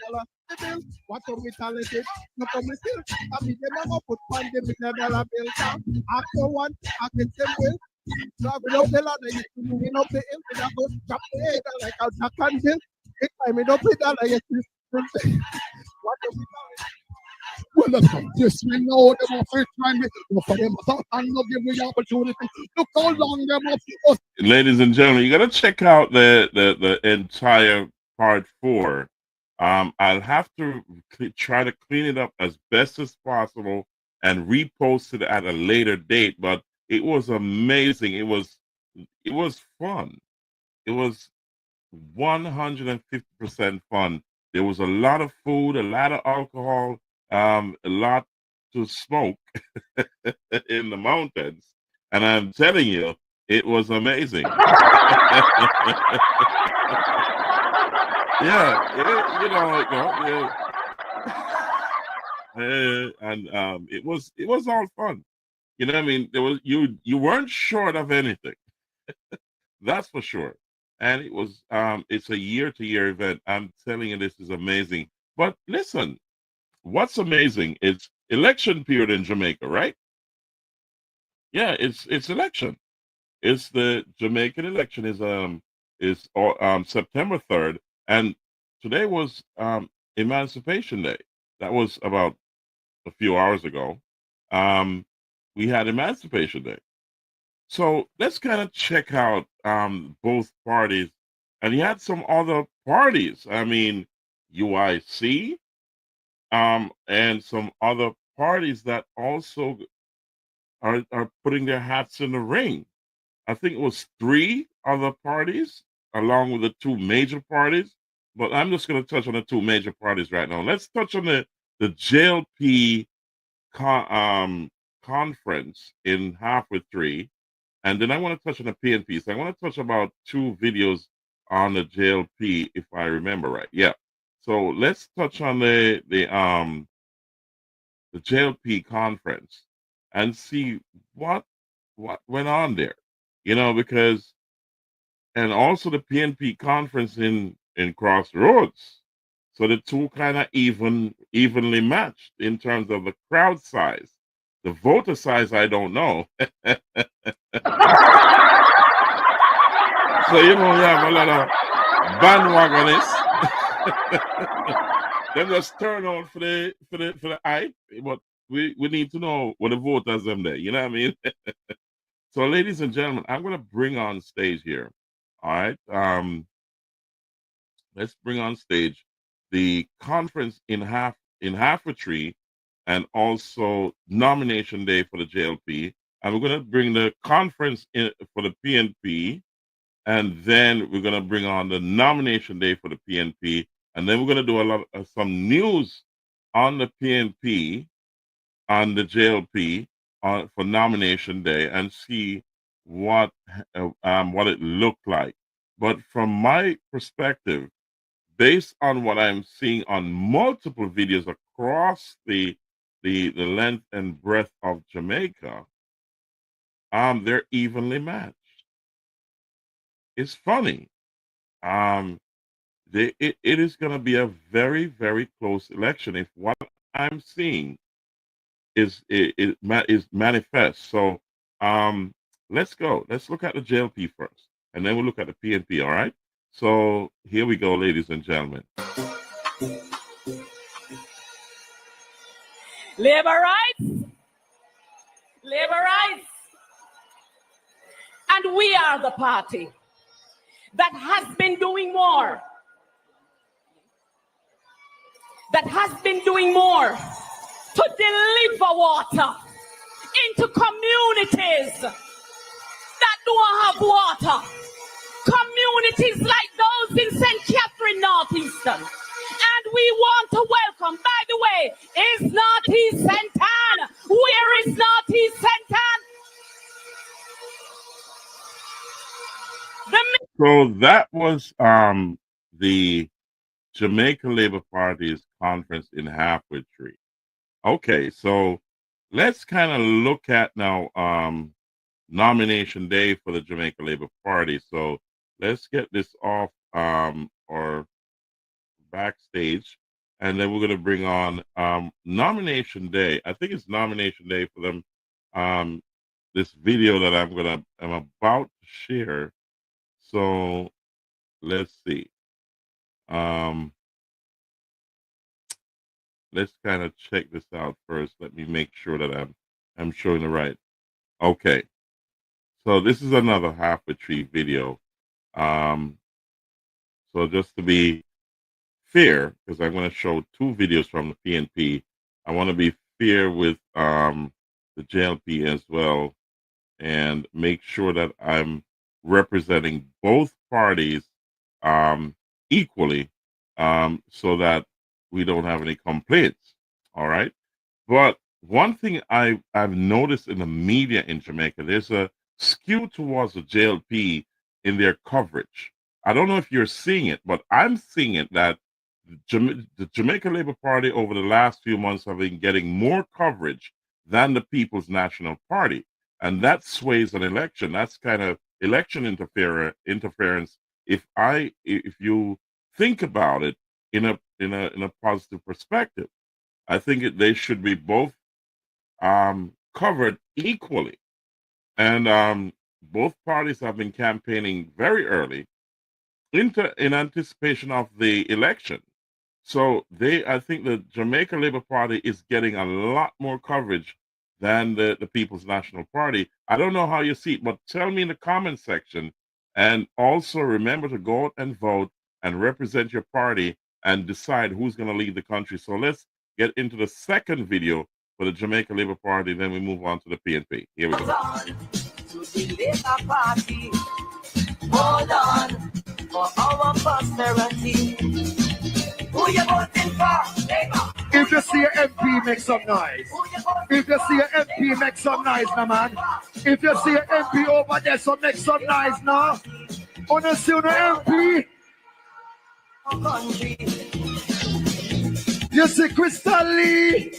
bill. What are we talented? Look at the skill. I mean, they never put on the $1 million bill. After one, I can say, well, driving up the ladder, you're moving up the hill, and I go drop the head like a jack and hill. If I'm in up the ladder, you see. What are we talented? Well, let's go. Yes, we know them are first time. Look for them and not give me the opportunity. Look how long them up. Ladies and gentlemen, you got to check out the entire part 4. I'll have to try to clean it up as best as possible and repost it at a later date. But it was amazing. It was fun. It was 150% fun. There was a lot of food, a lot of alcohol, a lot to smoke in the mountains, and I'm telling you, it was amazing. And it was all fun. You know what I mean? There was you weren't short of anything. That's for sure. And it was it's a year-to-year event. I'm telling you, this is amazing. But listen, what's amazing is election period in Jamaica, right? Yeah, it's election. It's the Jamaican election is September 3rd, and today was Emancipation Day. That was about a few hours ago. We had Emancipation Day. So let's kind of check out both parties. And you had some other parties. I mean, UIC and some other parties that also are putting their hats in the ring. I think it was 3 other parties along with the 2 major parties. But I'm just going to touch on the 2 major parties right now. Let's touch on the JLP conference in halfway 3. And then I want to touch on the PNP. So I want to touch about 2 videos on the JLP, if I remember right. Yeah. So let's touch on the JLP conference and see what went on there. You know, because and also the PNP conference in Crossroads. So the 2 kind of evenly matched in terms of the crowd size. The voter size, I don't know. So, you have a lot of bandwagonists. They just turn on for the hype, but we need to know what the voters them there. You know what I mean? So, ladies and gentlemen, I'm going to bring on stage here. All right. Let's bring on stage the conference in half a tree, and also nomination day for the JLP. And we're going to bring the conference in for the PNP, and then we're going to bring on the nomination day for the PNP, and then we're going to do some news on the PNP, on the JLP for nomination day, and see what it looked like. But from my perspective, based on what I'm seeing on multiple videos across the length and breadth of Jamaica, they're evenly matched. It's funny. It is going to be a very, very close election if what I'm seeing is manifest. So let's go. Let's look at the JLP first, and then we'll look at the PNP. All right. So here we go, ladies and gentlemen. Labor rights. Labor rights. And we are the party that has been doing more. That has been doing more to deliver water into communities that don't have water. Communities like those in St. Catherine, Northeastern. And we want to welcome, by the way, is Northeast Centan? Where is Northeast Centan? So that was the Jamaica Labour Party's conference in Halfway Tree. Okay, so let's kind of look at now nomination day for the Jamaica Labour Party. So let's get this off or backstage, and then we're going to bring on nomination day. I think it's nomination day for them. This video that I'm about to share. So let's see. Let's kind of check this out first. Let me make sure that I'm showing the right. Okay. So this is another Halfway Tree video. So just to be fair, because I'm going to show 2 videos from the PNP, I want to be fair with the JLP as well, and make sure that I'm representing both parties equally, so that we don't have any complaints. All right. But one thing I've noticed in the media in Jamaica, there's a skew towards the JLP in their coverage. I don't know if you're seeing it, but I'm seeing it that the Jamaica Labour Party over the last few months have been getting more coverage than the People's National Party. And that sways an election. That's kind of election interference. If you think about it in a positive perspective, I think they should be both covered equally. And both parties have been campaigning very early in anticipation of the election. So I think the Jamaica Labour Party is getting a lot more coverage than the People's National Party. I don't know how you see it, but tell me in the comment section. And also remember to go out and vote and represent your party and decide who's going to lead the country. So let's get into the second video for the Jamaica Labour Party, then we move on to the PNP. Here we go. Hold on for our posterity. Who you voting for? If you see an MP, make some noise. If you see an MP, make some noise, now, man. If you see an MP over there, so make some noise now. Wanna see an MP? You see Crystal Lee?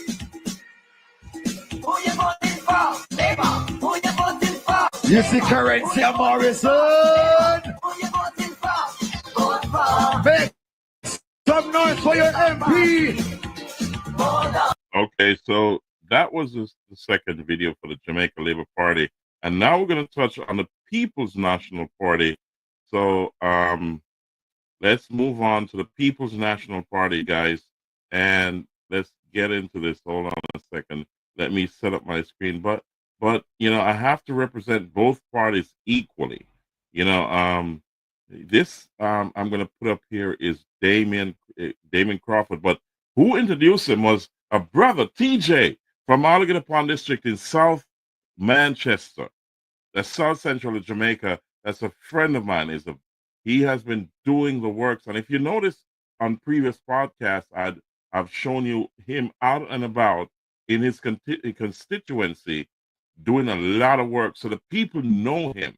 Who you voting for? Labour. Who you voting for? You see Currency Morrison? Who you voting for? Vote for. Make some noise for your MP. Okay, so that was the second video for the Jamaica Labour Party. And now we're going to touch on the People's National Party. So let's move on to the People's National Party, guys. And let's get into this. Hold on a second. Let me set up my screen. But you know, I have to represent both parties equally. You know, this I'm going to put up here is Damien Crawford. But who introduced him was a brother, TJ, from Allegheny Pond District in South Manchester. That's South Central Jamaica. That's a friend of mine. He has been doing the works. And if you notice on previous podcasts, I've shown you him out and about in his constituency doing a lot of work. So the people know him.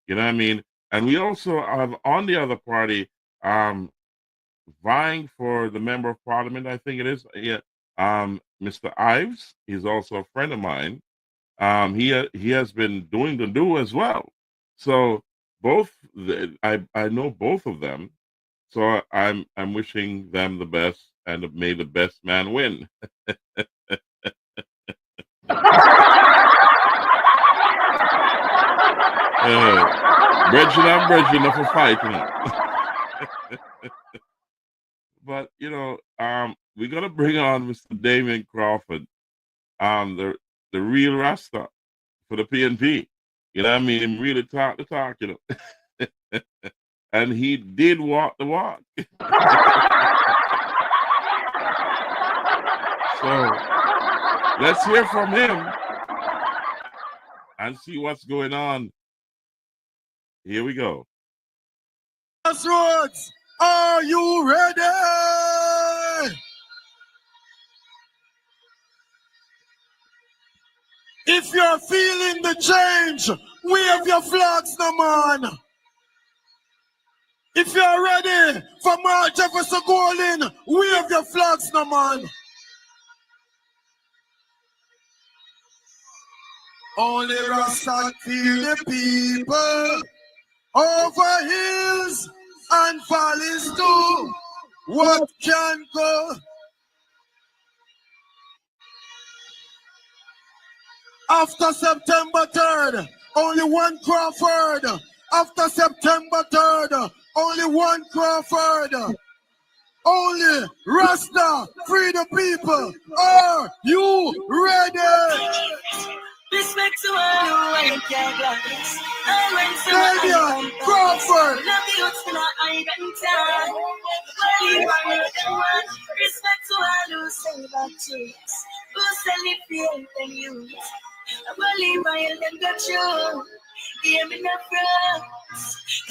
You know what I mean? And we also have on the other party, vying for the member of parliament, I think it is, Mr. Ives. He's also a friend of mine. He has been doing the do as well. So I know both of them. So I'm wishing them the best, and may the best man win. Bridging enough for fighting. But you know, we're gonna bring on Mr. Damien Crawford, the real Rasta for the PNP. You know what I mean? Him really talk the talk, you know. And he did walk the walk. So let's hear from him and see what's going on. Here we go. Crossroads, are you ready? If you're feeling the change, wave your flags, no man. If you're ready for Mark Jefferson Golden, wave your flags, no man. Only Rasta feel the people over hills and valleys too. What can go? After September 3rd, only one Crawford. After September 3rd, only one Crawford. Only Rasta, free the people. Are you ready? Respect to all who ain't care glass. Damien Crawford. Love the youths in our identity. Respect to all who say that truth. Who celebrate the youth. I believe I let go true. Hear me not France.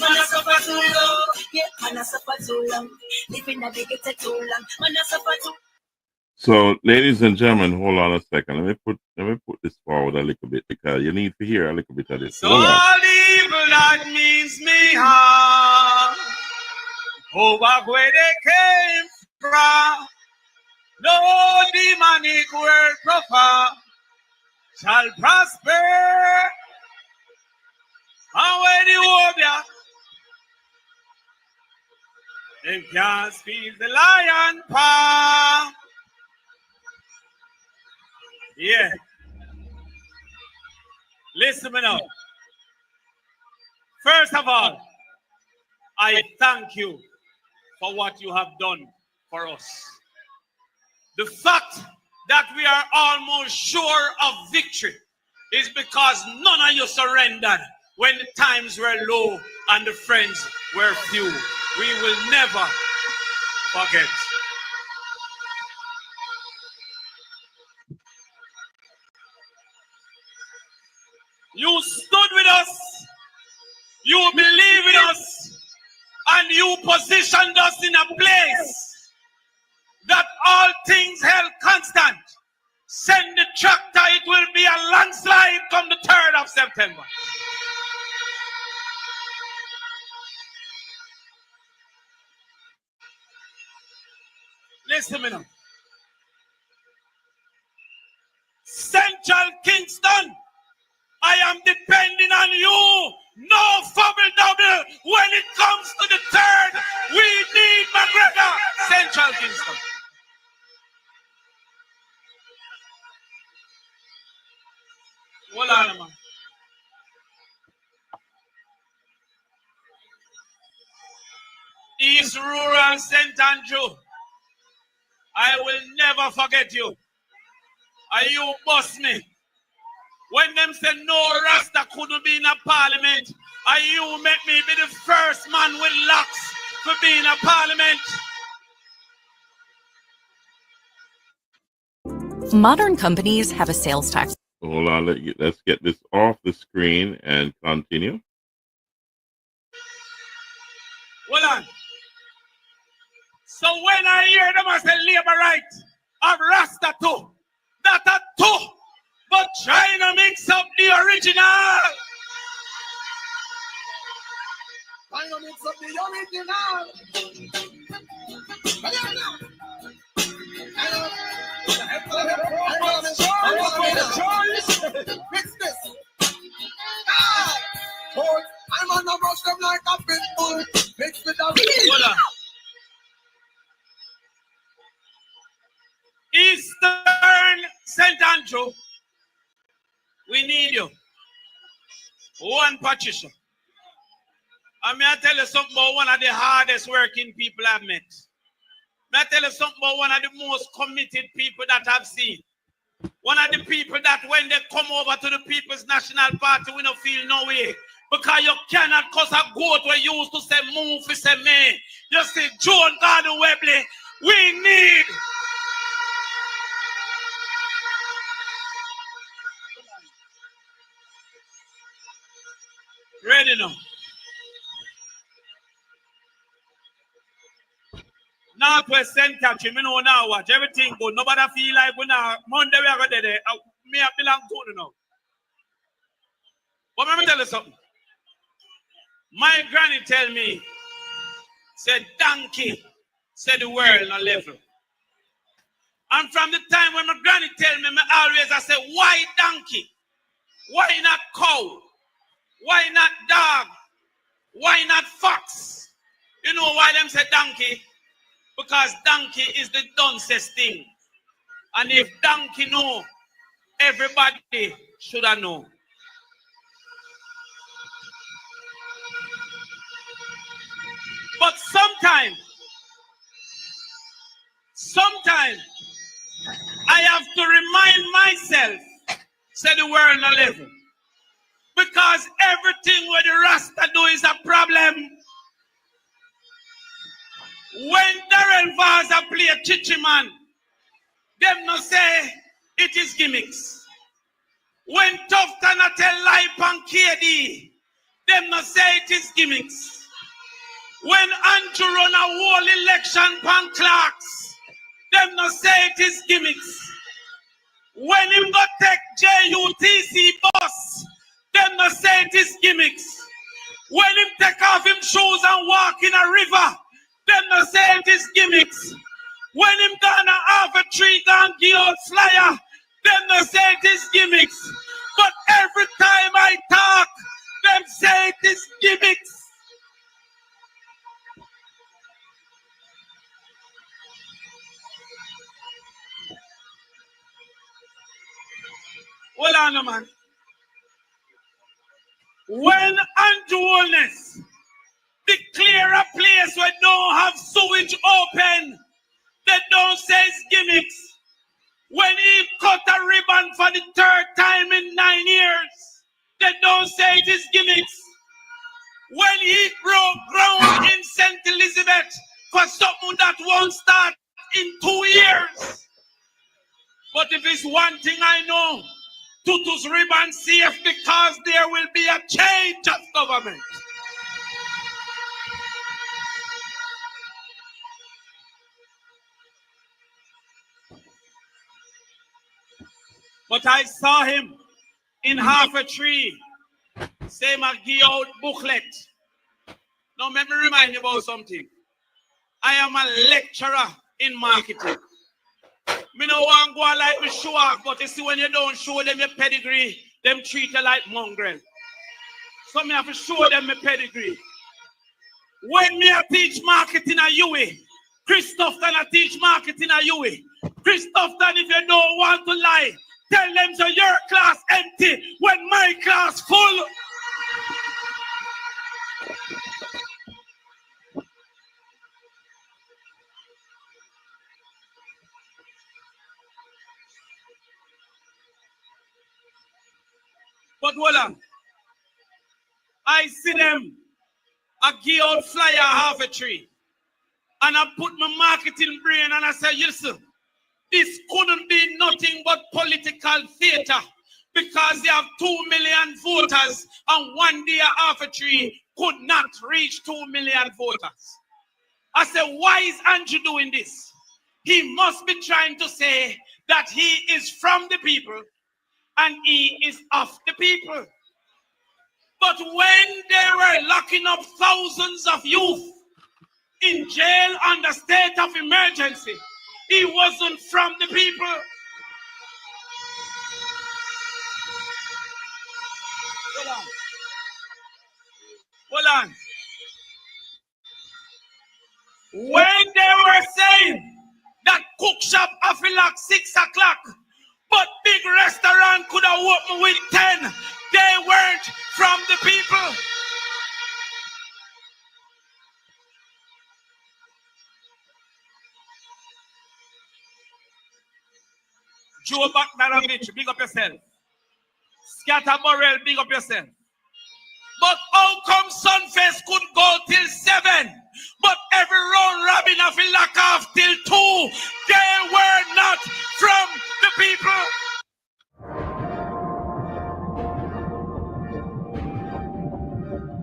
Man, I suffer too long. Yeah, man, I suffer too long. Living a big too long. Man, I suffer too So, ladies and gentlemen, hold on a second. Let me put this forward a little bit because you need to hear a little bit of this. So all the evil that means me harm, over where they came from, no demonic word proper shall prosper. And when you hold ya, they can't speak the lion paw. Yeah. Listen me now. First of all, I thank you for what you have done for us. The fact that we are almost sure of victory is because none of you surrendered when the times were low and the friends were few. We will never forget. You stood with us, you believed in us, and you positioned us in a place that all things held constant. Send the tractor, it will be a landslide come the 3rd of September. Listen to me now. Central Kingston, I am depending on you. No fumble double when it comes to the 3rd. We need McGregor. Central Kingston. Hold on, man. East Rural St. Andrew, I will never forget you. And you bust me. When them said no Rasta couldn't be in a parliament, and you make me be the first man with locks to be in a parliament. Modern companies have a sales tax. Hold on, let's get this off the screen and continue. Hold on. So when I hear them as a labor right of Rasta too, that are two, but trying to mix up the original. Trying to mix up the original. Mix this. I'm on the brush them like a pit bull. Mix with a Eastern St. Andrew, we need you. One Patricia. I may I tell you something about one of the hardest working people I've met. May I tell you something about one of the most committed people that I've seen. One of the people that when they come over to the People's National Party, we don't feel no way. Because you cannot cause a goat where you used to say move, you say man. You say John Gordon Webley, we need. Ready now. Northwest St. Catherine, me know now watch. Everything good. Nobody feel like we now. Monday we are going there. Me I belong to you now. But let me tell you something. My granny tell me, said donkey, said the world on level. And from the time when my granny tell me, I say, why donkey? Why not cow? Why not dog? Why not fox? You know why them say donkey? Because donkey is the duncest thing. And if donkey know, everybody should have known. But sometimes I have to remind myself, say the world no level. Because everything where the Rasta do is a problem. When Darren Vaza play Chichi Man, them no say it is gimmicks. When Tough Tana tell Lipe and KD, them no say it is gimmicks. When Andrew run a whole election pan clocks, them no say it is gimmicks. When him go take JUTC bus, them no say it is gimmicks. When him take off him shoes and walk in a river, them no say it is gimmicks. When him gonna have a tree and give out flyer, them no say it is gimmicks. But every time I talk, them say it is gimmicks. Hold on, man. When Andrew Holness declare a place where don't have sewage open, they don't say it's gimmicks. When he cut a ribbon for the third time in 9 years, they don't say it is gimmicks. When he broke ground in St. Elizabeth for something that won't start in 2 years. But if it's one thing I know, Tutu's ribbon safe because there will be a change of government. But I saw him in half a tree. Same as give out booklet. Now let me remind you about something. I am a lecturer in marketing. Me no want to go like me show off, but you see when you don't show them your pedigree, them treat you like mongrel. So me have to show them my pedigree. When me I teach marketing at UWI, Christoph can I teach marketing at UWI. Christoph, then if you don't want to lie, tell them so your class empty when my class full. But hold on. I see them. I give out flyer half a tree. And I put my marketing brain and I say, listen, this couldn't be nothing but political theater because they have 2 million voters and one day half a tree could not reach 2 million voters. I said, why is Andrew doing this? He must be trying to say that he is from the people and he is of the people. But when they were locking up thousands of youth in jail under state of emergency, he wasn't from the people. Hold on. Hold on. When they were saying that cook shop have like 6 o'clock, but big restaurant could have opened with 10, they weren't from the people. Joe Baknarovich, big up yourself. Scatter Burrell, big up yourself. But how come Sunfest could go till 7, but every round robin of a lock off till 2? They were not from the people.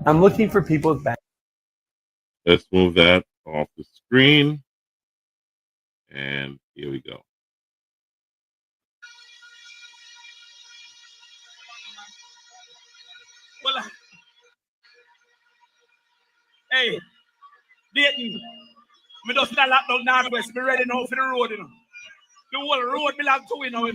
I'm looking for people's back. Let's move that off the screen. And here we go. Well, hey, Dayton, me just not lock down Northwest. Me ready now for the road, you know. The whole road belong to you know. When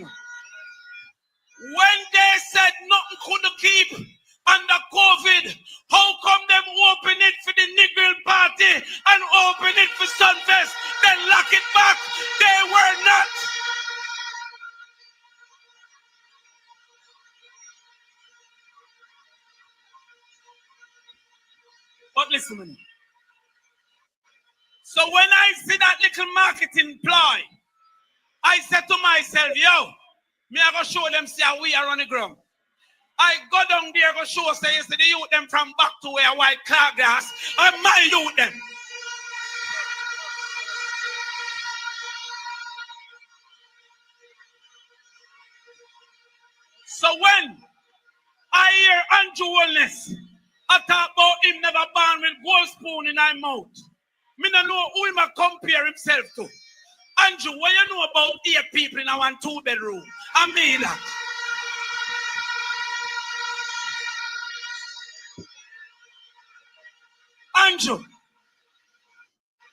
they said nothing could keep under COVID, how come them open it for the Nigger party and open it for Sunfest, then lock it back? They were not. But listen to me. So when I see that little marketing ploy, I said to myself, yo, me I go show them see how we are on the ground. I go down there go show say you see the youth them from back to where white car grass and my youth them. So when I hear Andrew Holness, I talk about him never born with gold spoon in his mouth. Me no know who him a compare himself to. Andrew, what you know about 8 people in a 1 2-bedroom? I mean that. Andrew,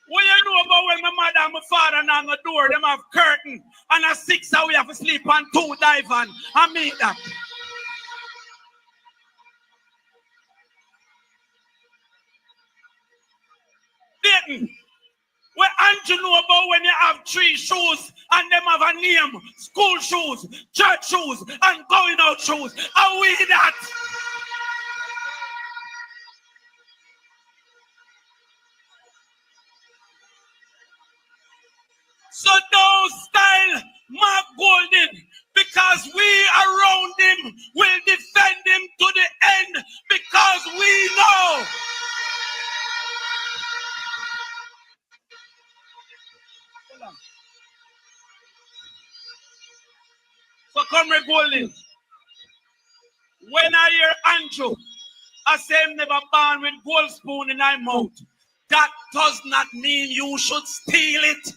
what you know about when my mother and my father and on the door, them have curtain and a 6 hour we have to sleep on 2 divan? I mean that. Dayton, what Andrew know about when you have 3 shoes and them have a name, school shoes, church shoes, and going out shoes? Are we that? So don't style Mark Golden, because we around him will defend him to the end, because we know. So Comrade Golden, when I hear Andrew, I say him never born with gold spoon in my mouth. That does not mean you should steal it.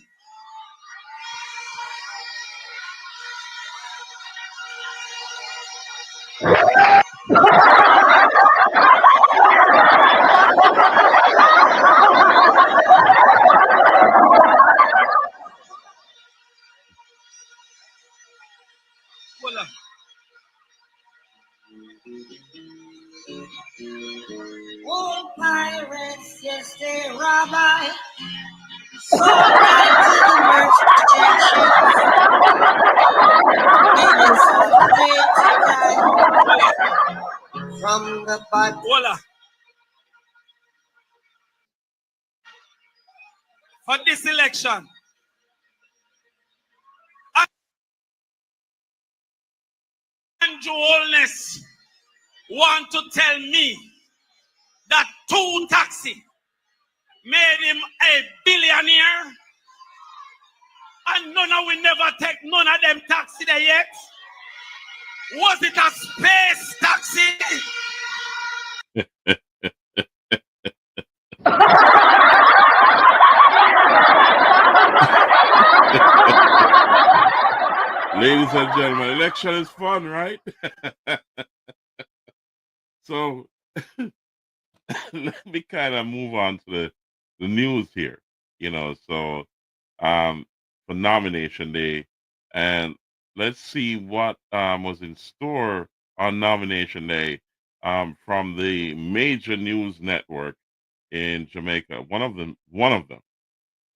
Oh, pirates, yes, they rabbi. So down to the merchant ships. From the bottom. Voila. For this election, Andrew Holness want to tell me that 2 taxi made him a billionaire, and none of we never take none of them taxi there yet. Was it a space taxi? Ladies and gentlemen, election is fun, right? So let me kind of move on to the news here, so for nomination day, and let's see what was in store on nomination day from the major news network in Jamaica, one of them.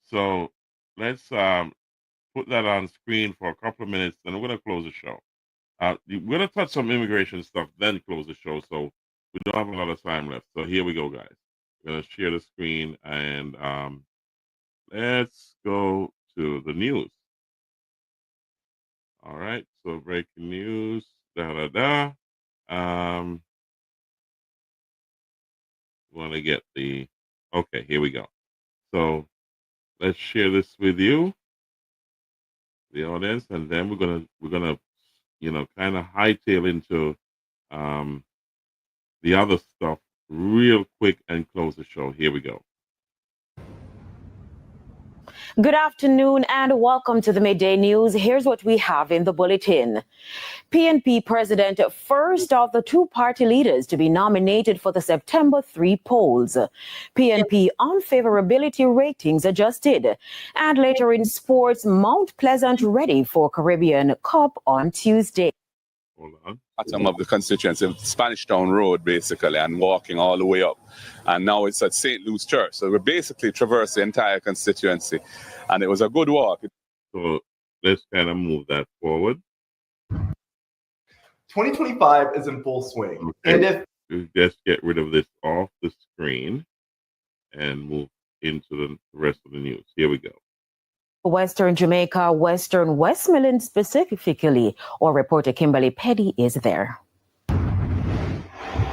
So let's put that on screen for a couple of minutes, and we're going to close the show. We're going to touch some immigration stuff, then close the show, so we don't have a lot of time left. So here we go, guys. We're going to share the screen, and let's go to the news. All right, so breaking news, want to get okay, here we go. So let's share this with you, the audience, and then we're gonna kind of hightail into the other stuff real quick and close the show. Here we go. Good afternoon and welcome to the Midday News. Here's what we have in the bulletin. PNP President, first of the 2 party leaders to be nominated for the September 3 polls. PNP unfavorability ratings adjusted. And later in sports, Mount Pleasant ready for Caribbean Cup on Tuesday. Hold on. Bottom of the constituency, Spanish Town Road, basically, and walking all the way up. And now it's at St. Louis Church. So we basically traversed the entire constituency. And it was a good walk. So let's kind of move that forward. 2025 is in full swing. Okay. And if Let's get rid of this off the screen and move into the rest of the news. Here we go. Western Jamaica, Western Westmoreland specifically, or reporter Kimberly Petty is there.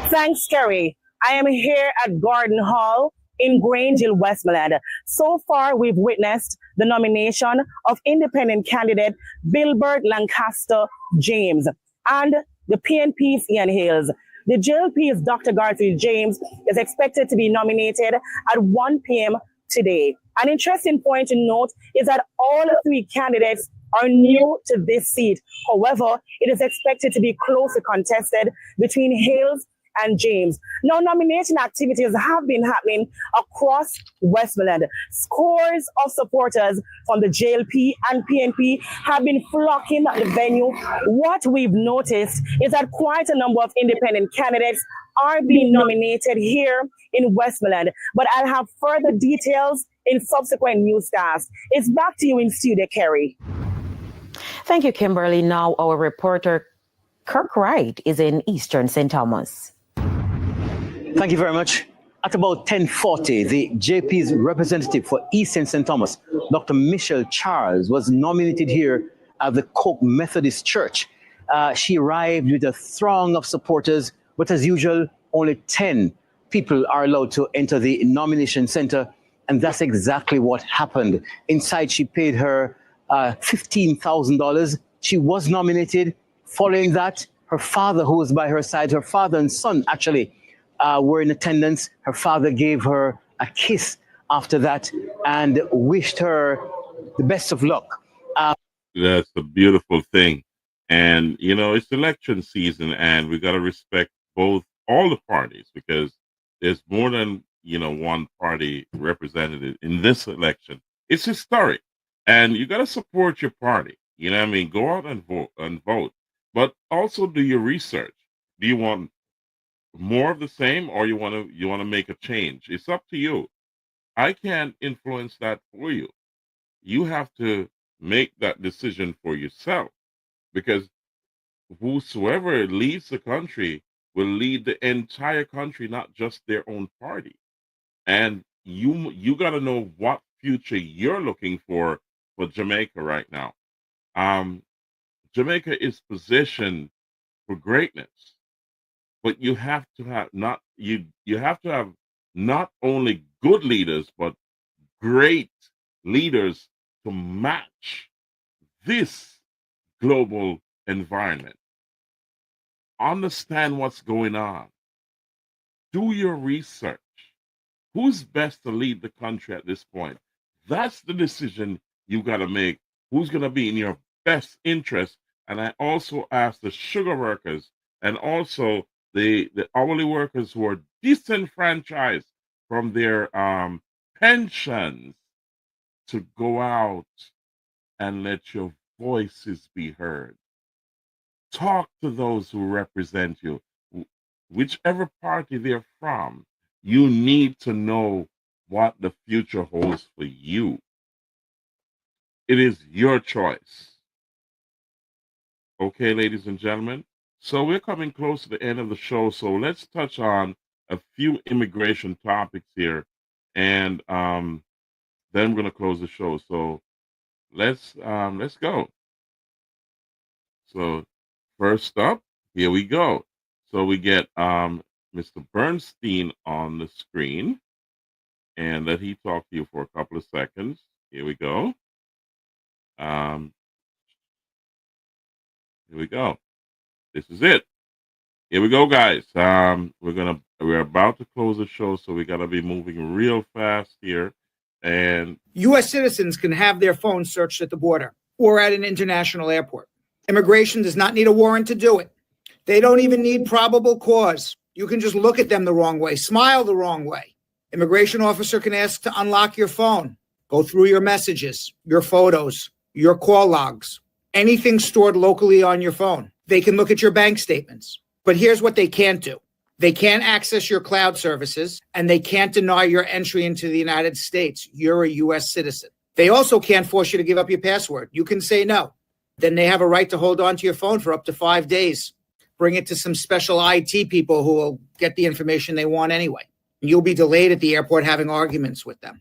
Thanks, Kerry. I am here at Gordon Hall in Grange Hill, Westmoreland. So far, we've witnessed the nomination of independent candidate Bilbert Lancaster James and the PNP's Ian Hales. The JLP's Dr. Garfield James is expected to be nominated at 1 p.m. today. An interesting point to note is that all three candidates are new to this seat. However, it is expected to be closely contested between Hales and James. Now, nomination activities have been happening across Westmoreland. Scores of supporters from the JLP and PNP have been flocking the venue. What we've noticed is that quite a number of independent candidates are being nominated here in Westmoreland, but I'll have further details in subsequent newscasts. It's back to you in studio, Kerry. Thank you, Kimberly. Now our reporter Kirk Wright is in Eastern St. Thomas. Thank you very much. At about 10:40, the JP's representative for Eastern St. Thomas, Dr. Michelle Charles, was nominated here at the Coke Methodist Church. She arrived with a throng of supporters, but as usual, only 10 people are allowed to enter the nomination center, and that's exactly what happened. Inside, she paid her $15,000. She was nominated. Following that, her father, who was by her side, her father and son actually were in attendance. Her father gave her a kiss after that and wished her the best of luck. That's a beautiful thing. And, you know, it's election season, and we got to respect all the parties, because there's more than, you know, one party represented in this election. It's historic, and you got to support your party. You know what I mean? Go out and vote, but also do your research. Do you want more of the same, or you want to make a change? It's up to you. I can't influence that for you. You have to make that decision for yourself, because whosoever leads the country will lead the entire country, not just their own party. And you got to know what future you're looking for Jamaica right now. Jamaica is positioned for greatness, but you have to have not only good leaders, but great leaders to match this global environment. Understand what's going on. Do your research. Who's best to lead the country at this point? That's the decision you got to make. Who's going to be in your best interest? And I also ask the sugar workers and also the hourly workers who are disenfranchised from their pensions to go out and let your voices be heard. Talk to those who represent you. Whichever party they're from, you need to know what the future holds for you. It is your choice. Okay, ladies and gentlemen. So we're coming close to the end of the show. So let's touch on a few immigration topics here, and then we're going to close the show. So let's go. So first up, here we go. So we get Mr. Bernstein on the screen, and let he talk to you for a couple of seconds. Here we go. Here we go. This is it. Here we go, guys. We're about to close the show, so we gotta be moving real fast here. And U.S. citizens can have their phones searched at the border or at an international airport. Immigration does not need a warrant to do it. They don't even need probable cause. You can just look at them the wrong way, smile the wrong way. Immigration officer can ask to unlock your phone, go through your messages, your photos, your call logs, anything stored locally on your phone. They can look at your bank statements. But here's what they can't do. They can't access your cloud services, and they can't deny your entry into the United States. You're a U.S. citizen. They also can't force you to give up your password. You can say no. Then they have a right to hold on to your phone for up to 5 days. Bring it to some special IT people who will get the information they want anyway. You'll be delayed at the airport having arguments with them.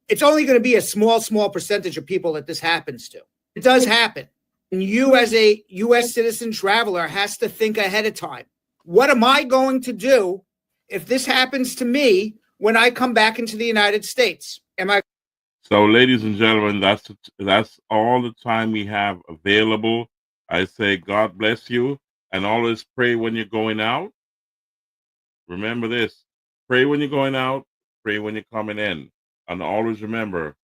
It's only going to be a small percentage of people that this happens to. It does happen. And you as a U.S. citizen traveler has to think ahead of time. What am I going to do if this happens to me when I come back into the United States? So, ladies and gentlemen, that's all the time we have available. I say God bless you, and always pray when you're going out. Remember this: pray when you're going out, pray when you're coming in. And always remember,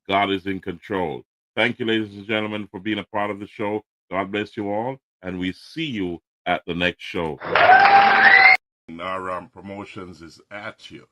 God is in control. Thank you, ladies and gentlemen, for being a part of the show. God bless you all, and we see you at the next show. Our promotions is at you.